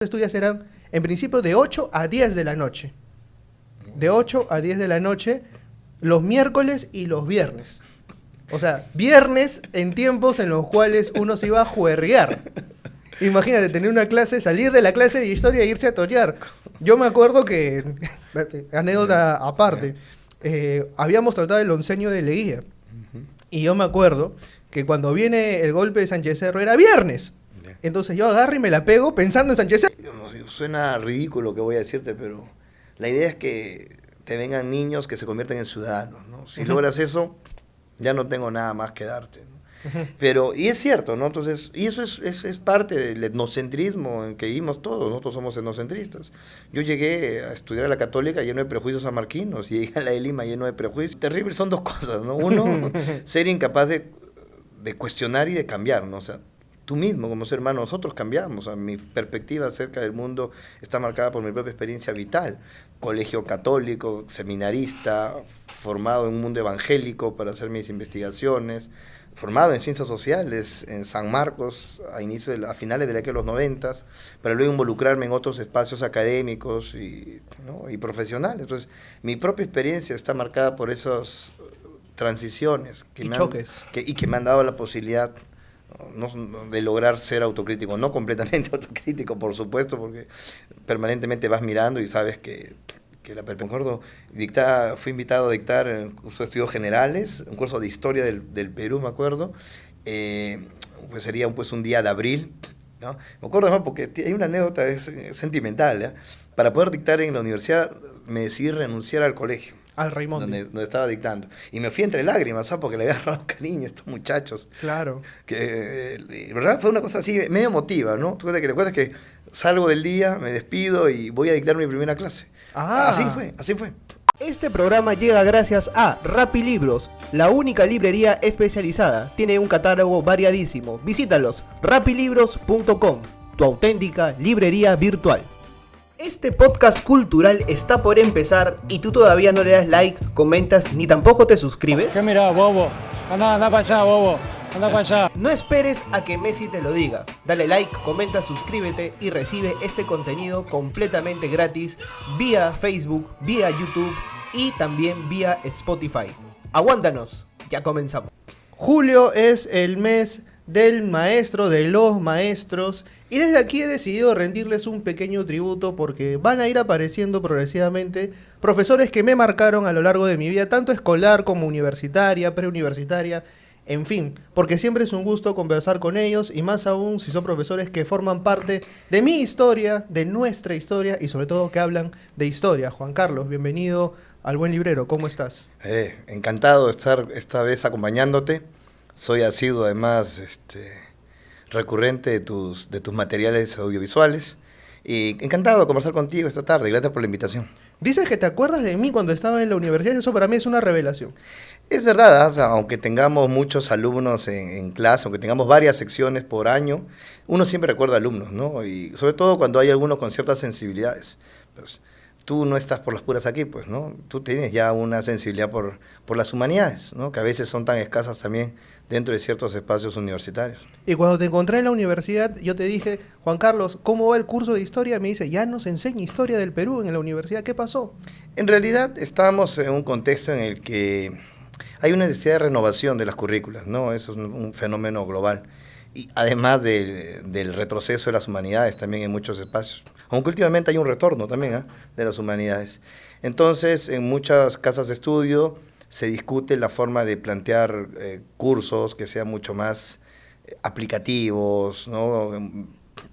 Estudios eran, en principio, de 8 a 10 de la noche. De 8 a 10 de la noche, los miércoles y los viernes. O sea, viernes en tiempos en los cuales uno se iba a juerguear. Imagínate, tener una clase, salir de la clase de historia e irse a torear. Yo me acuerdo que, anécdota aparte, habíamos tratado el onceño de Leguía. Y yo me acuerdo que cuando viene el golpe de Sánchez Cerro era viernes. Entonces yo agarro y me la pego pensando en Sánchez Cerro. Suena ridículo lo que voy a decirte, pero la idea es que te vengan niños que se convierten en ciudadanos, ¿no? Si logras eso, ya no tengo nada más que darte, ¿no? Pero, y es cierto, ¿no? Entonces, y eso es parte del etnocentrismo en que vivimos todos, nosotros somos etnocentristas. Yo llegué a estudiar a la Católica lleno de prejuicios samarquinos, y llegué a la de Lima lleno de prejuicios. Terrible, son dos cosas, ¿no? Uno, ser incapaz de cuestionar y de cambiar, ¿no? O sea, tú mismo como ser humano, nosotros cambiamos. O sea, mi perspectiva acerca del mundo está marcada por mi propia experiencia vital. Colegio católico, seminarista, formado en un mundo evangélico para hacer mis investigaciones, formado en ciencias sociales en San Marcos a finales de la década de los 90, para luego involucrarme en otros espacios académicos ¿no? y profesionales. Entonces, mi propia experiencia está marcada por esas transiciones que me han dado la posibilidad de lograr ser autocrítico, no completamente autocrítico, por supuesto, porque permanentemente vas mirando y sabes que la perspectiva. Fui invitado a dictar un curso de estudios generales, un curso de historia del Perú, me acuerdo, pues sería un día de abril, ¿no? Me acuerdo además porque hay una anécdota sentimental, ¿ya? Para poder dictar en la universidad me decidí renunciar al colegio. Al Raimundo. Donde estaba dictando. Y me fui entre lágrimas, ¿sabes? Porque le había agarrado cariño a estos muchachos. Claro. Que, ¿verdad? Fue una cosa así, medio emotiva, ¿no? Tú que recuerdas que salgo del día, me despido y voy a dictar mi primera clase. Ah. Así fue. Este programa llega gracias a Rappi Libros, la única librería especializada. Tiene un catálogo variadísimo. Visítalos, rappilibros.com, tu auténtica librería virtual. Este podcast cultural está por empezar y tú todavía no le das like, comentas ni tampoco te suscribes. ¿Qué mirá, bobo? Anda para allá, bobo. Anda para allá. No esperes a que Messi te lo diga. Dale like, comenta, suscríbete y recibe este contenido completamente gratis vía Facebook, vía YouTube y también vía Spotify. Aguántanos, ya comenzamos. Julio es el mes del maestro, de los maestros, y desde aquí he decidido rendirles un pequeño tributo porque van a ir apareciendo progresivamente profesores que me marcaron a lo largo de mi vida, tanto escolar como universitaria, preuniversitaria, en fin, porque siempre es un gusto conversar con ellos y más aún si son profesores que forman parte de mi historia, de nuestra historia y sobre todo que hablan de historia. Juan Carlos, bienvenido al Buen Librero, ¿cómo estás? Encantado de estar esta vez acompañándote. Soy asiduo, además, recurrente de tus materiales audiovisuales. Y encantado de conversar contigo esta tarde. Gracias por la invitación. Dices que te acuerdas de mí cuando estaba en la universidad. Eso para mí es una revelación. Es verdad, o sea, aunque tengamos muchos alumnos en clase, aunque tengamos varias secciones por año, uno siempre recuerda alumnos, ¿no? Y sobre todo cuando hay algunos con ciertas sensibilidades. Pues, tú no estás por las puras aquí, pues, ¿no? Tú tienes ya una sensibilidad por las humanidades, ¿no? Que a veces son tan escasas también dentro de ciertos espacios universitarios. Y cuando te encontré en la universidad, yo te dije, Juan Carlos, ¿cómo va el curso de historia? Me dice, ya nos enseña historia del Perú en la universidad. ¿Qué pasó? En realidad, estábamos en un contexto en el que hay una necesidad de renovación de las currículas, ¿no? Eso es un fenómeno global. Y además del retroceso de las humanidades también en muchos espacios. Aunque últimamente hay un retorno también de las humanidades. Entonces, en muchas casas de estudio se discute la forma de plantear cursos que sean mucho más aplicativos, ¿no?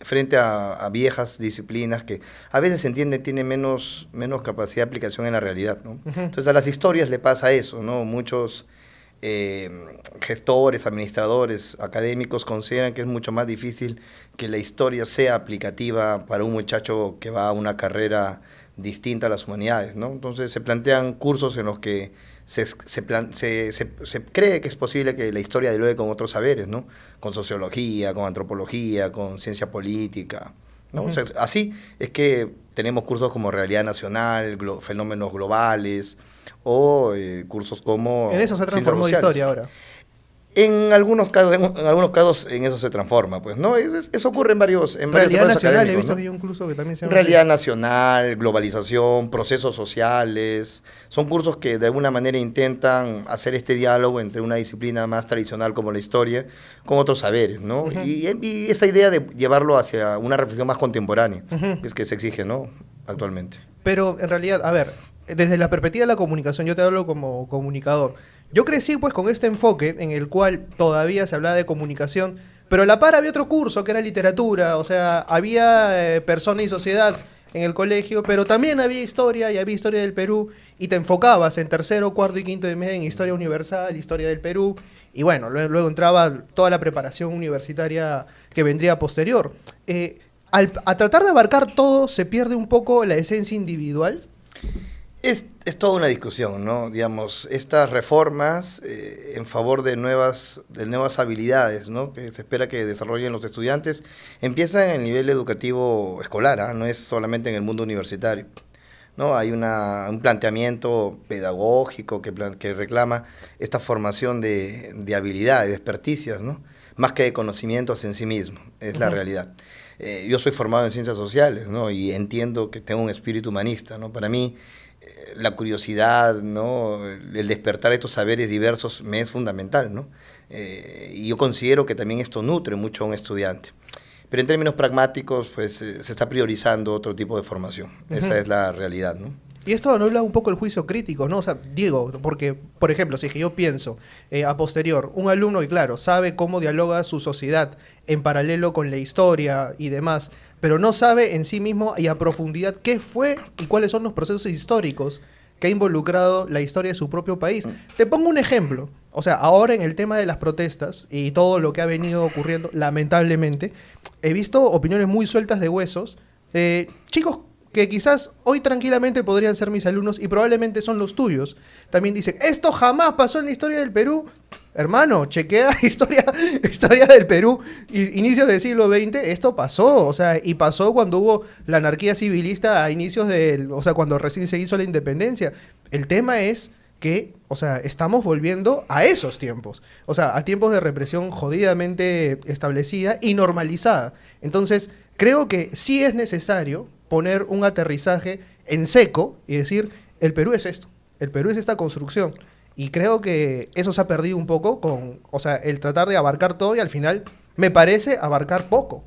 Frente a viejas disciplinas que a veces se entiende tienen menos capacidad de aplicación en la realidad, ¿no? Entonces a las historias le pasa eso, ¿no? Muchos gestores, administradores, académicos consideran que es mucho más difícil que la historia sea aplicativa para un muchacho que va a una carrera distinta a las humanidades, ¿no? Entonces se plantean cursos en los que se cree que es posible que la historia dialogue con otros saberes, ¿no? Con sociología, con antropología, con ciencia política, ¿no? O sea, así es que tenemos cursos como realidad nacional, fenómenos globales, o cursos como... En eso se transformó la historia ahora. En algunos casos en eso se transforma, pues, ¿no? Eso ocurre en varios Realidad sectores nacional, he académicos, visto ¿no? que hay un curso que también se llama... Realidad nacional, globalización, procesos sociales, son cursos que de alguna manera intentan hacer este diálogo entre una disciplina más tradicional como la historia con otros saberes, ¿no? Y esa idea de llevarlo hacia una reflexión más contemporánea, es que se exige, ¿no? Actualmente. Pero en realidad, a ver, desde la perspectiva de la comunicación, yo te hablo como comunicador. Yo crecí pues con este enfoque en el cual todavía se hablaba de comunicación, pero a la par había otro curso que era literatura, o sea, había persona y sociedad en el colegio, pero también había historia y había historia del Perú y te enfocabas en tercero, cuarto y quinto de media en historia universal, historia del Perú y bueno, luego entraba toda la preparación universitaria que vendría posterior. A tratar de abarcar todo se pierde un poco la esencia individual. Es toda una discusión, ¿no? Digamos, estas reformas en favor de nuevas habilidades, ¿no? Que se espera que desarrollen los estudiantes, empiezan en el nivel educativo escolar, ¿ah? No es solamente en el mundo universitario, ¿no? Hay un planteamiento pedagógico que reclama esta formación de habilidades, de experticias, ¿no? Más que de conocimientos en sí mismo, es la realidad. Yo soy formado en ciencias sociales, ¿no? Y entiendo que tengo un espíritu humanista, ¿no? Para mí, la curiosidad, ¿no? El despertar estos saberes diversos me es fundamental, ¿no? Y yo considero que también esto nutre mucho a un estudiante. Pero en términos pragmáticos, pues se está priorizando otro tipo de formación. Esa es la realidad, ¿no? Y esto anula un poco el juicio crítico, ¿no? O sea, digo, porque, por ejemplo, si es que yo pienso a posterior, un alumno que, claro, sabe cómo dialoga su sociedad en paralelo con la historia y demás, pero no sabe en sí mismo y a profundidad qué fue y cuáles son los procesos históricos que ha involucrado la historia de su propio país. Te pongo un ejemplo. O sea, ahora en el tema de las protestas y todo lo que ha venido ocurriendo, lamentablemente, he visto opiniones muy sueltas de huesos. Chicos que quizás hoy tranquilamente podrían ser mis alumnos y probablemente son los tuyos. También dicen, esto jamás pasó en la historia del Perú. Hermano, chequea historia del Perú, inicios del siglo XX, esto pasó, o sea, y pasó cuando hubo la anarquía civilista a inicios o sea, cuando recién se hizo la independencia. El tema es que, o sea, estamos volviendo a esos tiempos, o sea, a tiempos de represión jodidamente establecida y normalizada. Entonces, creo que sí es necesario poner un aterrizaje en seco y decir, el Perú es esto, el Perú es esta construcción. Y creo que eso se ha perdido un poco o sea, el tratar de abarcar todo y al final me parece abarcar poco.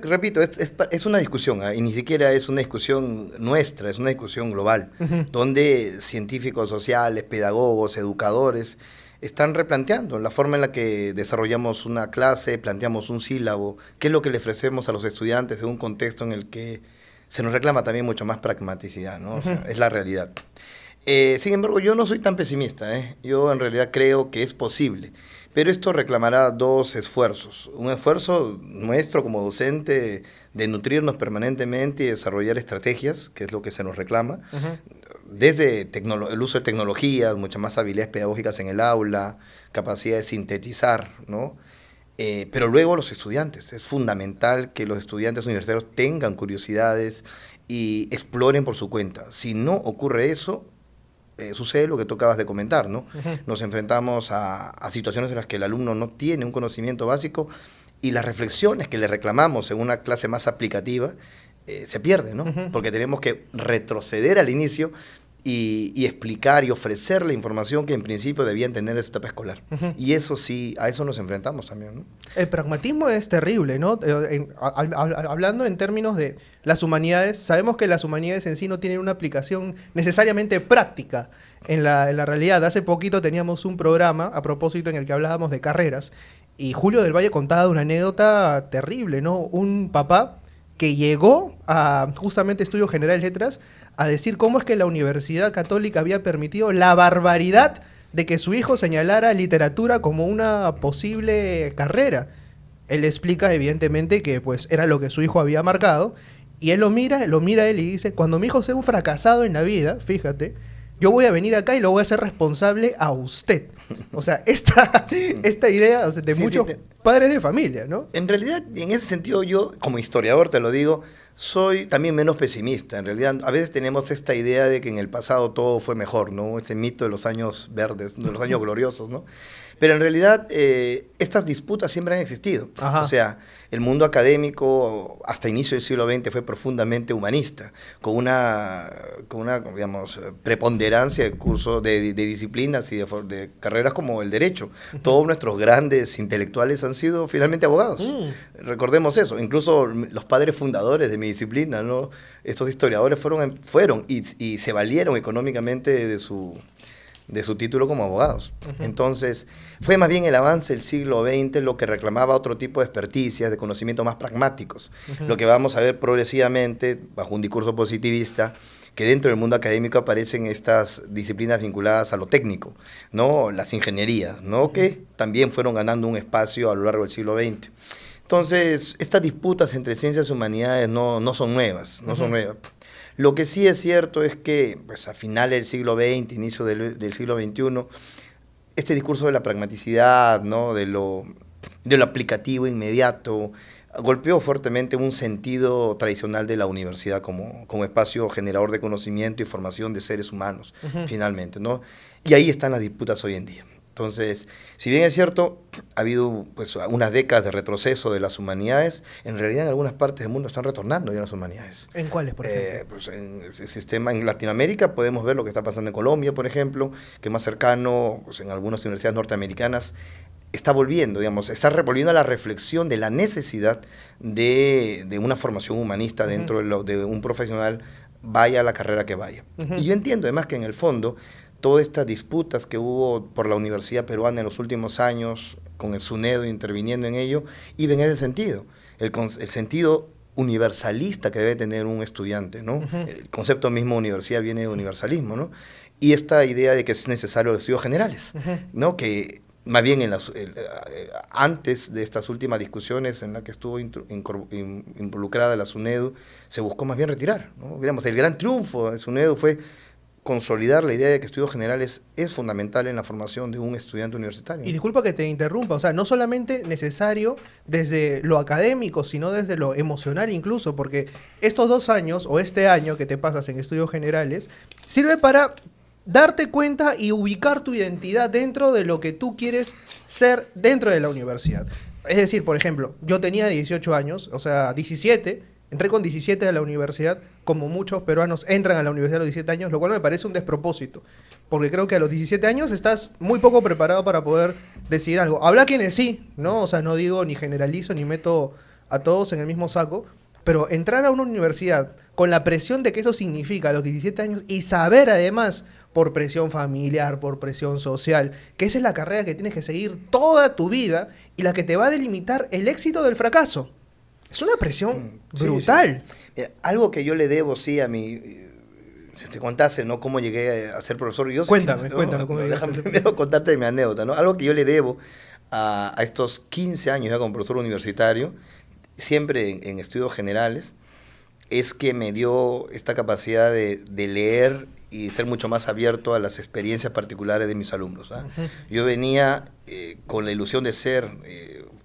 Repito, es una discusión, y ni siquiera es una discusión nuestra, es una discusión global, donde científicos sociales, pedagogos, educadores, están replanteando la forma en la que desarrollamos una clase, planteamos un sílabo, qué es lo que le ofrecemos a los estudiantes en un contexto en el que se nos reclama también mucho más pragmaticidad, ¿no? O sea, es la realidad. Sin embargo, yo no soy tan pesimista, ¿eh? Yo en realidad creo que es posible, pero esto reclamará dos esfuerzos. Un esfuerzo nuestro como docente de nutrirnos permanentemente y desarrollar estrategias, que es lo que se nos reclama, desde el uso de tecnologías, muchas más habilidades pedagógicas en el aula, capacidad de sintetizar, ¿no? Pero luego los estudiantes, es fundamental que los estudiantes universitarios tengan curiosidades y exploren por su cuenta. Si no ocurre eso, sucede lo que tú acabas de comentar, ¿no? Nos enfrentamos a situaciones en las que el alumno no tiene un conocimiento básico y las reflexiones que le reclamamos en una clase más aplicativa se pierden, ¿no? Porque tenemos que retroceder al inicio y explicar y ofrecer la información que en principio debían tener en esa etapa escolar. Y eso sí, a eso nos enfrentamos también, ¿no? El pragmatismo es terrible, ¿no? Hablando en términos de las humanidades, sabemos que las humanidades en sí no tienen una aplicación necesariamente práctica en la realidad. Hace poquito teníamos un programa a propósito en el que hablábamos de carreras y Julio del Valle contaba una anécdota terrible, ¿no? Un papá que llegó a justamente Estudios Generales de Letras a decir cómo es que la Universidad Católica había permitido la barbaridad de que su hijo señalara literatura como una posible carrera. Él explica evidentemente que pues era lo que su hijo había marcado y él lo mira a él y dice, cuando mi hijo sea un fracasado en la vida, fíjate, yo voy a venir acá y lo voy a hacer responsable a usted. O sea, esta idea de muchos padres de familia, ¿no? En realidad, en ese sentido yo, como historiador te lo digo, Soy también menos pesimista. En realidad, a veces tenemos esta idea de que en el pasado todo fue mejor, ¿no? Este mito de los años verdes, de los años gloriosos, ¿no? Pero en realidad, estas disputas siempre han existido. Ajá. O sea, el mundo académico hasta inicio del siglo XX fue profundamente humanista, con una digamos, preponderancia de cursos, de disciplinas y de carreras como el derecho. Todos nuestros grandes intelectuales han sido finalmente abogados. Recordemos eso. Incluso los padres fundadores de mi disciplina, ¿no? Estos historiadores fueron y se valieron económicamente de su título como abogados. Entonces, fue más bien el avance del siglo XX lo que reclamaba otro tipo de experticias, de conocimientos más pragmáticos. Lo que vamos a ver progresivamente, bajo un discurso positivista, que dentro del mundo académico aparecen estas disciplinas vinculadas a lo técnico, ¿no? Las ingenierías, ¿no? Que también fueron ganando un espacio a lo largo del siglo XX. Entonces, estas disputas entre ciencias y humanidades no son nuevas, no son nuevas. Lo que sí es cierto es que pues, a finales del siglo XX, inicio del siglo XXI, este discurso de la pragmaticidad, ¿no? de lo aplicativo inmediato, golpeó fuertemente un sentido tradicional de la universidad como espacio generador de conocimiento y formación de seres humanos, finalmente, ¿no? Y ahí están las disputas hoy en día. Entonces, si bien es cierto, ha habido pues, unas décadas de retroceso de las humanidades, en realidad en algunas partes del mundo están retornando ya las humanidades. ¿En cuáles, por ejemplo? Pues en el sistema en Latinoamérica podemos ver lo que está pasando en Colombia, por ejemplo, que más cercano, pues, en algunas universidades norteamericanas, está volviendo, digamos, está volviendo a la reflexión de la necesidad de una formación humanista dentro de un profesional, vaya a la carrera que vaya. Y yo entiendo además que en el fondo, todas estas disputas que hubo por la Universidad Peruana en los últimos años, con el SUNEDO interviniendo en ello, iban en ese sentido, el sentido universalista que debe tener un estudiante, ¿no? El concepto mismo de universidad viene de universalismo, ¿no? Y esta idea de que es necesario los estudios generales, ¿no? Que más bien antes de estas últimas discusiones en las que estuvo involucrada la SUNEDO, se buscó más bien retirar, ¿no? Digamos, el gran triunfo de SUNEDO fue consolidar la idea de que estudios generales es fundamental en la formación de un estudiante universitario. Y disculpa que te interrumpa, o sea, no solamente necesario desde lo académico, sino desde lo emocional incluso, porque estos 2 años o este año que te pasas en estudios generales sirve para darte cuenta y ubicar tu identidad dentro de lo que tú quieres ser dentro de la universidad. Es decir, por ejemplo, yo tenía 18 años, o sea, 17. Entré con 17 a la universidad, como muchos peruanos entran a la universidad a los 17 años, lo cual me parece un despropósito, porque creo que a los 17 años estás muy poco preparado para poder decidir algo. Habrá quienes sí, ¿no? O sea, no digo ni generalizo ni meto a todos en el mismo saco, pero entrar a una universidad con la presión de que eso significa a los 17 años y saber además, por presión familiar, por presión social, que esa es la carrera que tienes que seguir toda tu vida y la que te va a delimitar el éxito del fracaso. Es una presión brutal. Sí. Algo que yo le debo, sí, a mi... Si te contase, ¿no? Cómo llegué a ser profesor. Cuéntame cómo déjame llegaste a ser primero contarte mi anécdota, ¿no? Algo que yo le debo a estos 15 años ya como profesor universitario, siempre en estudios generales, es que me dio esta capacidad de leer y ser mucho más abierto a las experiencias particulares de mis alumnos, ¿ah? Yo venía con la ilusión de ser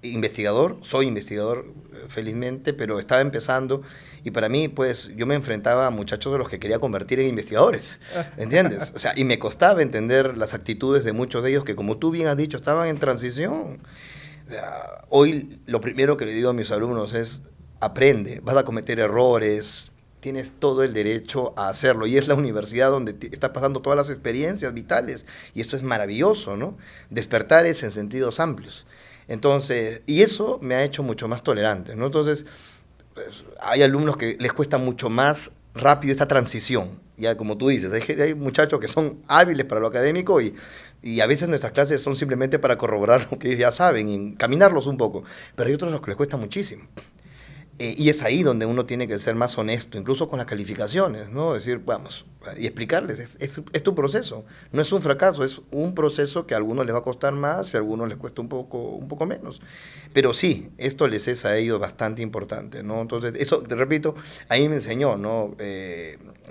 investigador, soy investigador felizmente, pero estaba empezando y para mí, pues, yo me enfrentaba a muchachos de los que quería convertir en investigadores, ¿entiendes? O sea, y me costaba entender las actitudes de muchos de ellos que, como tú bien has dicho, estaban en transición. O sea, hoy lo primero que le digo a mis alumnos es, aprende, vas a cometer errores, tienes todo el derecho a hacerlo, y es la universidad donde está pasando todas las experiencias vitales, y esto es maravilloso, ¿no? Despertares en sentidos amplios. Entonces, y eso me ha hecho mucho más tolerante, ¿no? Entonces, pues, hay alumnos que les cuesta mucho más rápido esta transición, ya como tú dices, hay muchachos que son hábiles para lo académico y a veces nuestras clases son simplemente para corroborar lo que ellos ya saben y encaminarlos un poco, pero hay otros a los que les cuesta muchísimo. Y es ahí donde uno tiene que ser más honesto, incluso con las calificaciones, ¿no? Decir, vamos, y explicarles, es tu proceso, no es un fracaso, es un proceso que a algunos les va a costar más y a algunos les cuesta un poco menos. Pero sí, esto les es a ellos bastante importante, ¿no? Entonces, eso, te repito, ahí me enseñó, ¿no?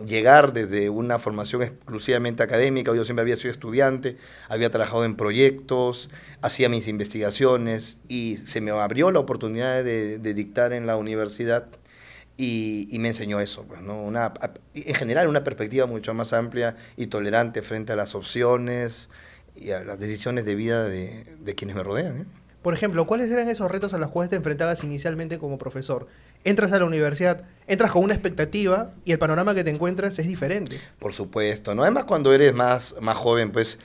Llegar desde una formación exclusivamente académica, yo siempre había sido estudiante, había trabajado en proyectos, hacía mis investigaciones y se me abrió la oportunidad de dictar en la universidad y me enseñó eso, pues, ¿no? En general una perspectiva mucho más amplia y tolerante frente a las opciones y a las decisiones de vida de quienes me rodean, ¿eh? Por ejemplo, ¿cuáles eran esos retos a los cuales te enfrentabas inicialmente como profesor? Entras a la universidad, entras con una expectativa y el panorama que te encuentras es diferente. Por supuesto, ¿no? Además, cuando eres más joven, pues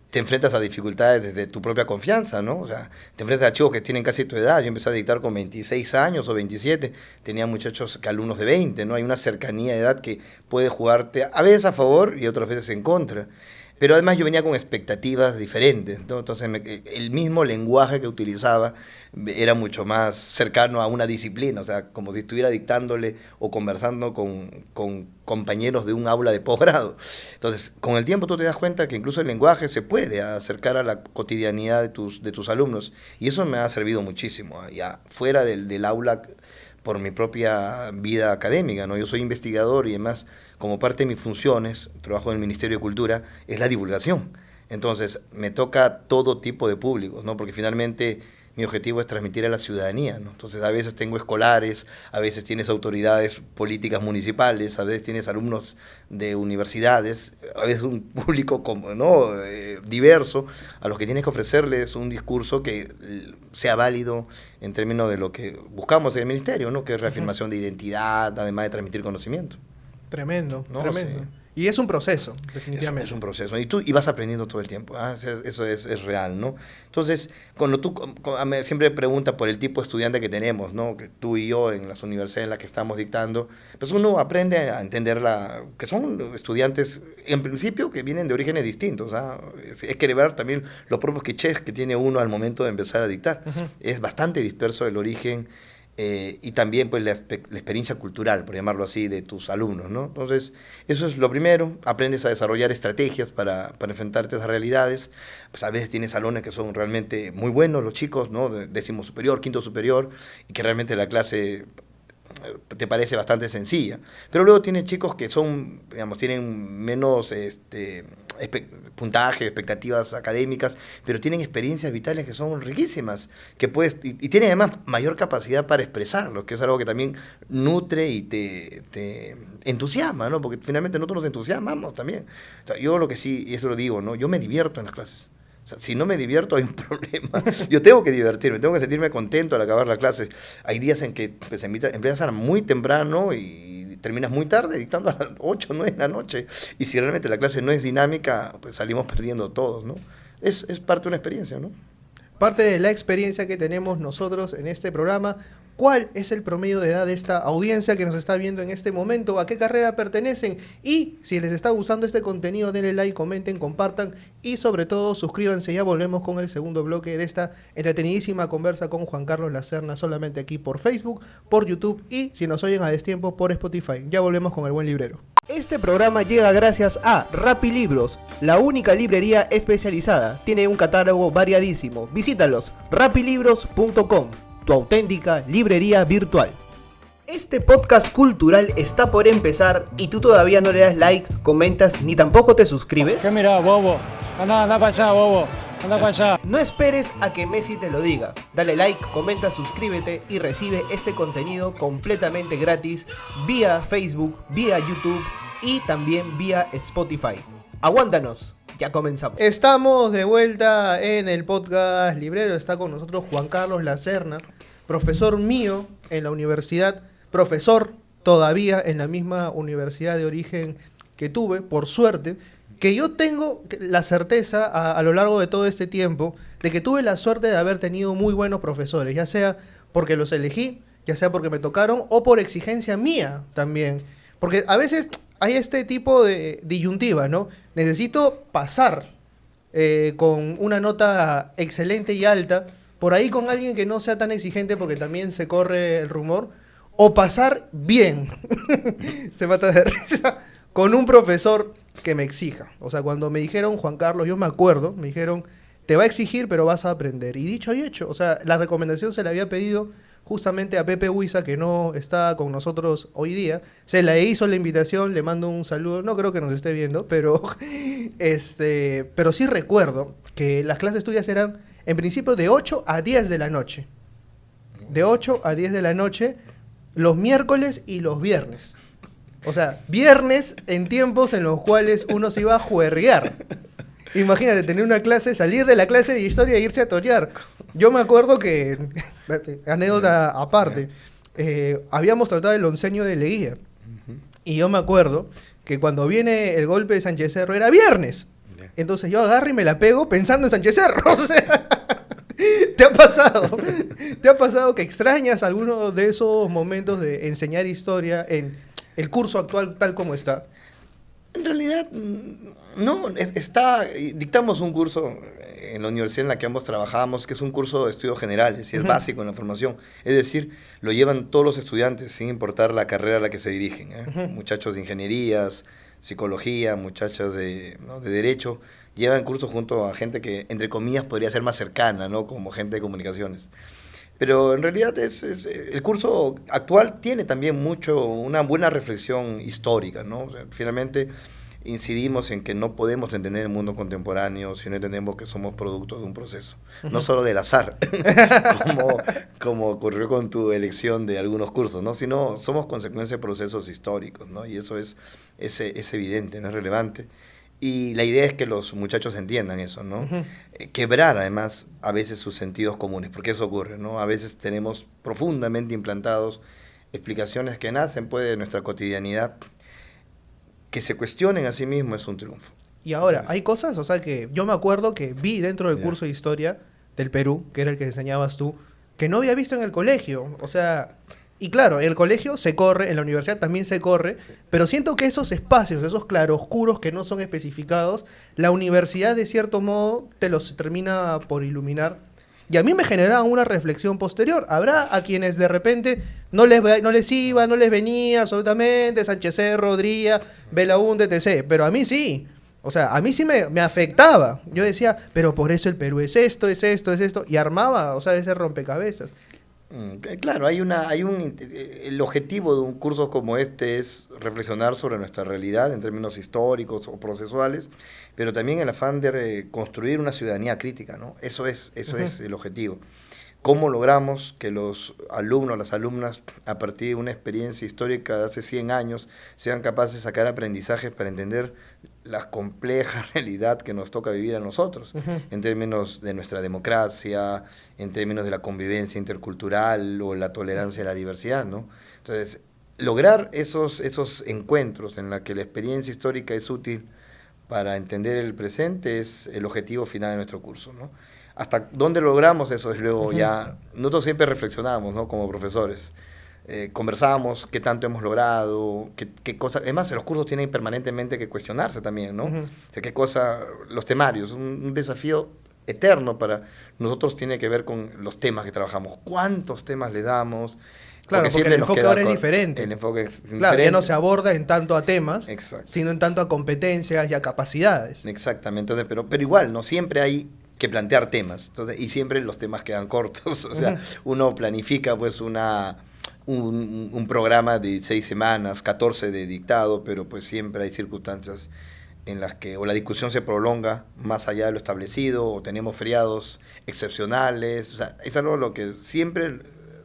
te enfrentas a dificultades desde tu propia confianza, ¿no? O sea, te enfrentas a chicos que tienen casi tu edad. Yo empecé a dictar con 26 años o 27. Tenía muchachos, alumnos de 20, ¿no? Hay una cercanía de edad que puede jugarte a veces a favor y otras veces en contra. Pero además yo venía con expectativas diferentes, ¿no? Entonces el mismo lenguaje que utilizaba era mucho más cercano a una disciplina, o sea, como si estuviera dictándole o conversando con compañeros de un aula de posgrado. Entonces, con el tiempo tú te das cuenta que incluso el lenguaje se puede acercar a la cotidianidad de tus alumnos, y eso me ha servido muchísimo, ya fuera del aula, por mi propia vida académica, ¿no? Yo soy investigador y además, como parte de mis funciones, trabajo en el Ministerio de Cultura, es la divulgación. Entonces, me toca todo tipo de públicos, ¿no? Porque finalmente mi objetivo es transmitir a la ciudadanía, ¿no? Entonces, a veces tengo escolares, a veces tienes autoridades políticas municipales, a veces tienes alumnos de universidades, a veces un público ¿no? Diverso, a los que tienes que ofrecerles un discurso que sea válido en términos de lo que buscamos en el ministerio, ¿no? Que es reafirmación de identidad, además de transmitir conocimiento. Tremendo, No, tremendo. sí. Y es un proceso, definitivamente. Es un proceso. Y vas aprendiendo todo el tiempo. Eso es real, ¿no? Entonces, cuando siempre pregunta por el tipo de estudiante que tenemos, ¿no? Que tú y yo en las universidades en las que estamos dictando, pues uno aprende a entender que son estudiantes, en principio, que vienen de orígenes distintos. Es que ver también los propios clichés que tiene uno al momento de empezar a dictar. Uh-huh. Es bastante disperso el origen. Y también pues la experiencia cultural, por llamarlo así, de tus alumnos, ¿no? Entonces, eso es lo primero, aprendes a desarrollar estrategias para enfrentarte a esas realidades. Pues a veces tienes salones que son realmente muy buenos, los chicos, ¿no? De 10º superior, 5º superior, y que realmente la clase te parece bastante sencilla. Pero luego tienes chicos que son, digamos, tienen menos puntaje, expectativas académicas, pero tienen experiencias vitales que son riquísimas, y tienen además mayor capacidad para expresarlo, que es algo que también nutre y te entusiasma, ¿no? Porque finalmente nosotros nos entusiasmamos también. O sea, yo lo que sí, y eso lo digo, ¿no? Yo me divierto en las clases. O sea, si no me divierto hay un problema. Yo tengo que divertirme, tengo que sentirme contento al acabar la clase. Hay días en que pues, empiezas muy temprano y terminas muy tarde, dictando a las 8 o 9 de la noche. Y si realmente la clase no es dinámica, pues salimos perdiendo todos, ¿no? Es parte de una experiencia, ¿no? Parte de la experiencia que tenemos nosotros en este programa. ¿Cuál es el promedio de edad de esta audiencia que nos está viendo en este momento? ¿A qué carrera pertenecen? Y si les está gustando este contenido, denle like, comenten, compartan y sobre todo suscríbanse. Ya volvemos con el segundo bloque de esta entretenidísima conversa con Juan Carlos Lacerna, solamente aquí por Facebook, por YouTube y si nos oyen a destiempo por Spotify. Ya volvemos con el buen librero. Este programa llega gracias a Rappi Libros, la única librería especializada. Tiene un catálogo variadísimo. Visítalos, rappilibros.com. Tu auténtica librería virtual. Este podcast cultural está por empezar y tú todavía no le das like, comentas ni tampoco te suscribes. ¿Qué mirá, bobo? Anda para allá, bobo. Anda para allá. No esperes a que Messi te lo diga. Dale like, comenta, suscríbete y recibe este contenido completamente gratis vía Facebook, vía YouTube y también vía Spotify. Aguántanos. Ya comenzamos. Estamos de vuelta en el podcast librero. Está con nosotros Juan Carlos Lacerna, profesor mío en la universidad, profesor todavía en la misma universidad de origen que tuve, por suerte, que yo tengo la certeza a lo largo de todo este tiempo de que tuve la suerte de haber tenido muy buenos profesores, ya sea porque los elegí, ya sea porque me tocaron o por exigencia mía también. Porque a veces hay este tipo de disyuntiva, ¿no? Necesito pasar con una nota excelente y alta, por ahí con alguien que no sea tan exigente porque también se corre el rumor, o pasar bien, se mata de risa, con un profesor que me exija. O sea, cuando me dijeron, Juan Carlos, yo me acuerdo, me dijeron, te va a exigir pero vas a aprender. Y dicho y hecho, o sea, la recomendación se le había pedido justamente a Pepe Huiza, que no está con nosotros hoy día. Se le hizo la invitación, le mando un saludo, no creo que nos esté viendo, pero sí recuerdo que las clases tuyas eran en principio de 8 a 10 de la noche. De 8 a 10 de la noche, los miércoles y los viernes. O sea, viernes en tiempos en los cuales uno se iba a juerguear. Imagínate, tener una clase, salir de la clase de historia e irse a torear. Yo me acuerdo que, anécdota aparte, habíamos tratado el onceño de Leguía. Y yo me acuerdo que cuando viene el golpe de Sánchez Cerro era viernes. Entonces yo agarro y me la pego pensando en Sánchez Cerro. O sea, ¿te ha pasado? ¿Te ha pasado que extrañas alguno de esos momentos de enseñar historia en el curso actual tal como está? En realidad, no, dictamos un curso en la universidad en la que ambos trabajamos, que es un curso de estudios generales, y es básico en la formación. Es decir, lo llevan todos los estudiantes, sin importar la carrera a la que se dirigen. Muchachos de ingenierías, psicología, muchachas de derecho, llevan cursos junto a gente que, entre comillas, podría ser más cercana, ¿no? Como gente de comunicaciones. Pero en realidad el curso actual tiene también una buena reflexión histórica, ¿no? O sea, finalmente incidimos en que no podemos entender el mundo contemporáneo si no entendemos que somos producto de un proceso, no solo del azar, como ocurrió con tu elección de algunos cursos, ¿no? Sino somos consecuencia de procesos históricos, ¿no? Y eso es evidente, no es relevante. Y la idea es que los muchachos entiendan eso, ¿no? Quebrar, además, a veces sus sentidos comunes, porque eso ocurre, ¿no? A veces tenemos profundamente implantados explicaciones que nacen, pues, de nuestra cotidianidad. Que se cuestionen a sí mismo es un triunfo. Y ahora, hay cosas, o sea, que yo me acuerdo que vi dentro del curso de historia del Perú, que era el que enseñabas tú, que no había visto en el colegio. O sea, y claro, en el colegio se corre, en la universidad también se corre, pero siento que esos espacios, esos claroscuros que no son especificados, la universidad de cierto modo te los termina por iluminar. Y a mí me generaba una reflexión posterior. Habrá a quienes de repente no les iba, no les venía absolutamente, Sánchez Cerro, Rodríguez, Belaúnde, etc. Pero a mí sí. O sea, a mí sí me afectaba. Yo decía, pero por eso el Perú es esto, es esto, es esto. Y armaba, o sea, ese rompecabezas. Claro, el objetivo de un curso como este es reflexionar sobre nuestra realidad en términos históricos o procesuales, pero también el afán de construir una ciudadanía crítica, ¿no? Eso es el objetivo. ¿Cómo logramos que los alumnos, las alumnas, a partir de una experiencia histórica de hace 100 años, sean capaces de sacar aprendizajes para entender la compleja realidad que nos toca vivir a nosotros, en términos de nuestra democracia, en términos de la convivencia intercultural o la tolerancia a la diversidad, ¿no? Entonces, lograr esos encuentros en los que la experiencia histórica es útil para entender el presente es el objetivo final de nuestro curso, ¿no? Hasta dónde logramos eso es luego ya, nosotros siempre reflexionamos, ¿no? Como profesores, conversamos qué tanto hemos logrado, qué cosas, además los cursos tienen permanentemente que cuestionarse también, ¿no? O sea, qué cosa, los temarios, un desafío eterno para nosotros tiene que ver con los temas que trabajamos, cuántos temas le damos. Claro, porque el enfoque ahora es diferente. El enfoque es claro, diferente. Ya no se aborda en tanto a temas, exacto, sino en tanto a competencias y a capacidades. Exactamente, entonces, pero igual, no siempre hay que plantear temas, entonces, y siempre los temas quedan cortos, o sea, uno planifica pues un programa de 6 semanas, 14 de dictado, pero pues siempre hay circunstancias en las que o la discusión se prolonga más allá de lo establecido, o tenemos feriados excepcionales, o sea, es algo lo que siempre,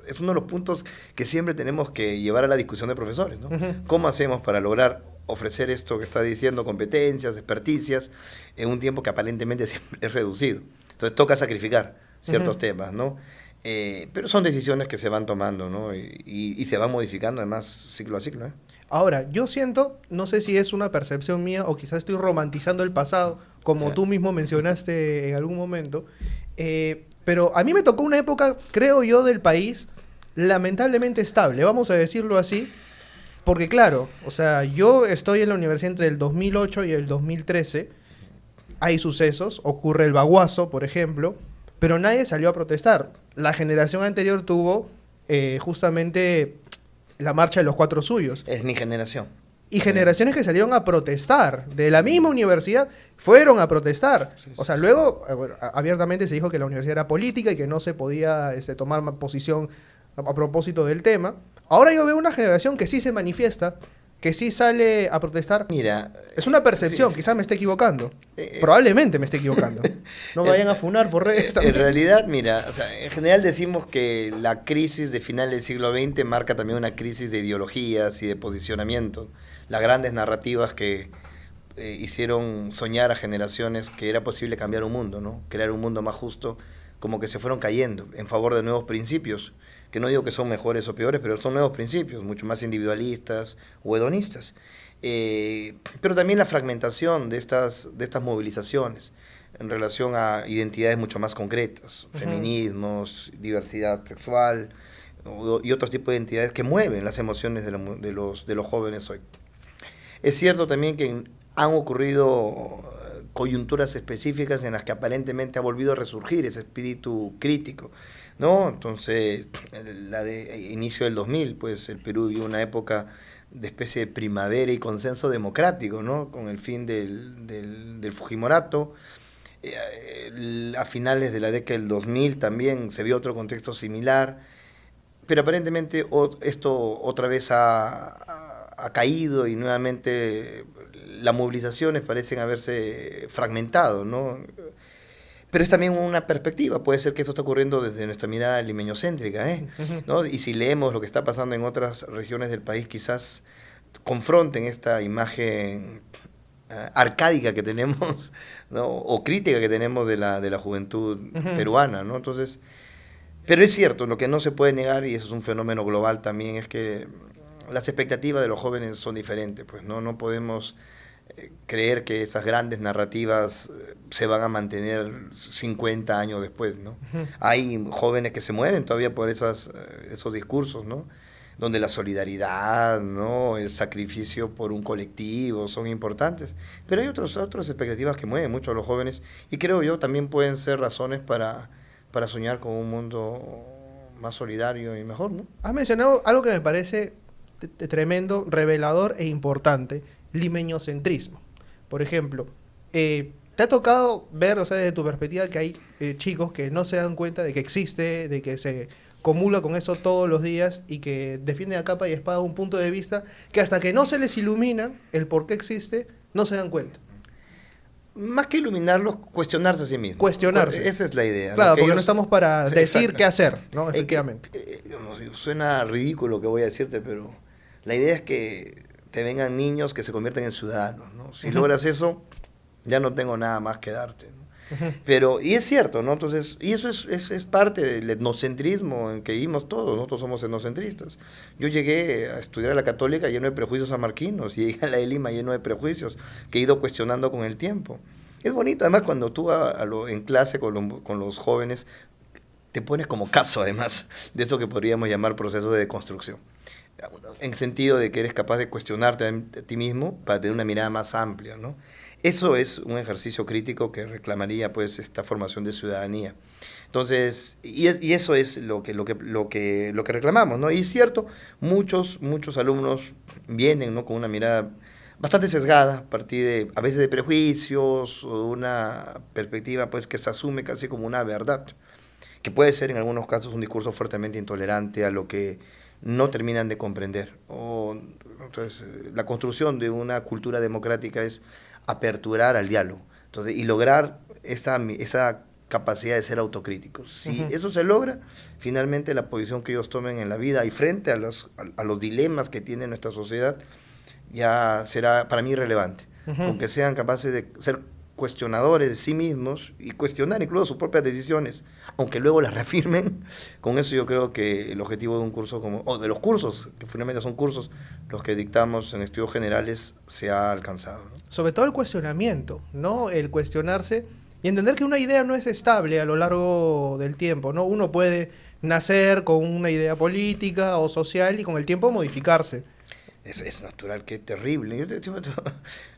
es uno de los puntos que siempre tenemos que llevar a la discusión de profesores, ¿no? ¿Cómo hacemos para lograr ofrecer esto que está diciendo, competencias, experticias, en un tiempo que aparentemente siempre es reducido? Entonces toca sacrificar ciertos temas, ¿no? Pero son decisiones que se van tomando, ¿no? Y se van modificando además ciclo a ciclo, ¿eh? Ahora, yo siento, no sé si es una percepción mía o quizás estoy romantizando el pasado, como tú mismo mencionaste en algún momento, pero a mí me tocó una época, creo yo, del país lamentablemente estable, vamos a decirlo así, porque claro, o sea, yo estoy en la universidad entre el 2008 y el 2013, hay sucesos, ocurre el Baguazo, por ejemplo, pero nadie salió a protestar. La generación anterior tuvo justamente la marcha de los 4 suyos. Es mi generación. Y generaciones que salieron a protestar, de la misma universidad, fueron a protestar. Sí, sí. O sea, luego, bueno, abiertamente se dijo que la universidad era política y que no se podía tomar posición a propósito del tema. Ahora yo veo una generación que sí se manifiesta, que sí sale a protestar? Mira, Es una percepción, sí, quizás me esté equivocando. es- Probablemente me esté equivocando. No me vayan a funar por redes En también. realidad, mira, o sea, en general decimos que la crisis de final del siglo XX marca también una crisis de ideologías y de posicionamientos. Las grandes narrativas que hicieron soñar a generaciones que era posible cambiar un mundo, ¿no? Crear un mundo más justo, como que se fueron cayendo en favor de nuevos principios, que no digo que son mejores o peores, pero son nuevos principios, mucho más individualistas o hedonistas. Pero también la fragmentación de estas movilizaciones en relación a identidades mucho más concretas, feminismos, diversidad sexual y otros tipos de identidades que mueven las emociones de los jóvenes hoy. Es cierto también que han ocurrido coyunturas específicas en las que aparentemente ha volvido a resurgir ese espíritu crítico, ¿no? Entonces, la de inicio del 2000, pues el Perú vivió una época de especie de primavera y consenso democrático, ¿no? Con el fin del Fujimorato. A finales de la década del 2000 también se vio otro contexto similar, pero aparentemente esto otra vez ha caído y nuevamente las movilizaciones parecen haberse fragmentado, ¿no? Pero es también una perspectiva, puede ser que esto está ocurriendo desde nuestra mirada limeñocéntrica, ¿no? Y si leemos lo que está pasando en otras regiones del país, quizás confronten esta imagen arcádica que tenemos, ¿no? O crítica que tenemos de la juventud peruana, ¿no? Entonces, pero es cierto, lo que no se puede negar, y eso es un fenómeno global también, es que las expectativas de los jóvenes son diferentes, pues no podemos creer que esas grandes narrativas se van a mantener 50 años después, ¿no? Hay jóvenes que se mueven todavía por esos discursos, ¿no? Donde la solidaridad, ¿no? El sacrificio por un colectivo son importantes, pero hay otras expectativas que mueven mucho a los jóvenes y creo yo también pueden ser razones para soñar con un mundo más solidario y mejor, ¿no? Has mencionado algo que me parece tremendo, revelador e importante: limeñocentrismo. Por ejemplo, ¿te ha tocado ver, o sea, desde tu perspectiva, que hay chicos que no se dan cuenta de que existe, de que se comula con eso todos los días y que defienden a capa y espada un punto de vista que hasta que no se les ilumina el por qué existe, no se dan cuenta? Más que iluminarlos, cuestionarse a sí mismos. Cuestionarse. Esa es la idea. Claro, porque ellos, no estamos para decir exacto, qué hacer, ¿no? Efectivamente. Suena ridículo que voy a decirte, pero la idea es que te vengan niños que se convierten en ciudadanos, ¿no? Si logras eso, ya no tengo nada más que darte, ¿no? Pero, y es cierto, ¿no? Entonces, y eso es parte del etnocentrismo en que vivimos todos, nosotros somos etnocentristas. Yo llegué a estudiar a la Católica lleno de prejuicios samarquinos, y llegué a la de Lima lleno de prejuicios que he ido cuestionando con el tiempo. Es bonito, además, cuando tú en clase con los jóvenes, te pones como caso, además, de esto que podríamos llamar proceso de deconstrucción. En sentido de que eres capaz de cuestionarte a ti mismo para tener una mirada más amplia, ¿no? Eso es un ejercicio crítico que reclamaría, pues, esta formación de ciudadanía. Entonces, y eso es lo que reclamamos, ¿no? Y es cierto, muchos alumnos vienen, ¿no? Con una mirada bastante sesgada, a partir a veces de prejuicios o de una perspectiva, pues, que se asume casi como una verdad, que puede ser en algunos casos un discurso fuertemente intolerante a lo que no terminan de comprender. Entonces, la construcción de una cultura democrática es aperturar al diálogo, entonces, y lograr esa capacidad de ser autocríticos. Si eso se logra, finalmente la posición que ellos tomen en la vida y frente a los dilemas que tiene nuestra sociedad, ya será para mí relevante, aunque sean capaces de ser cuestionadores de sí mismos y cuestionar incluso sus propias decisiones, aunque luego las reafirmen. Con eso yo creo que el objetivo de un curso o de los cursos, que finalmente son cursos los que dictamos en estudios generales, se ha alcanzado, ¿no? Sobre todo el cuestionamiento, ¿no? El cuestionarse y entender que una idea no es estable a lo largo del tiempo, ¿no? Uno puede nacer con una idea política o social y con el tiempo modificarse. Es natural, qué terrible.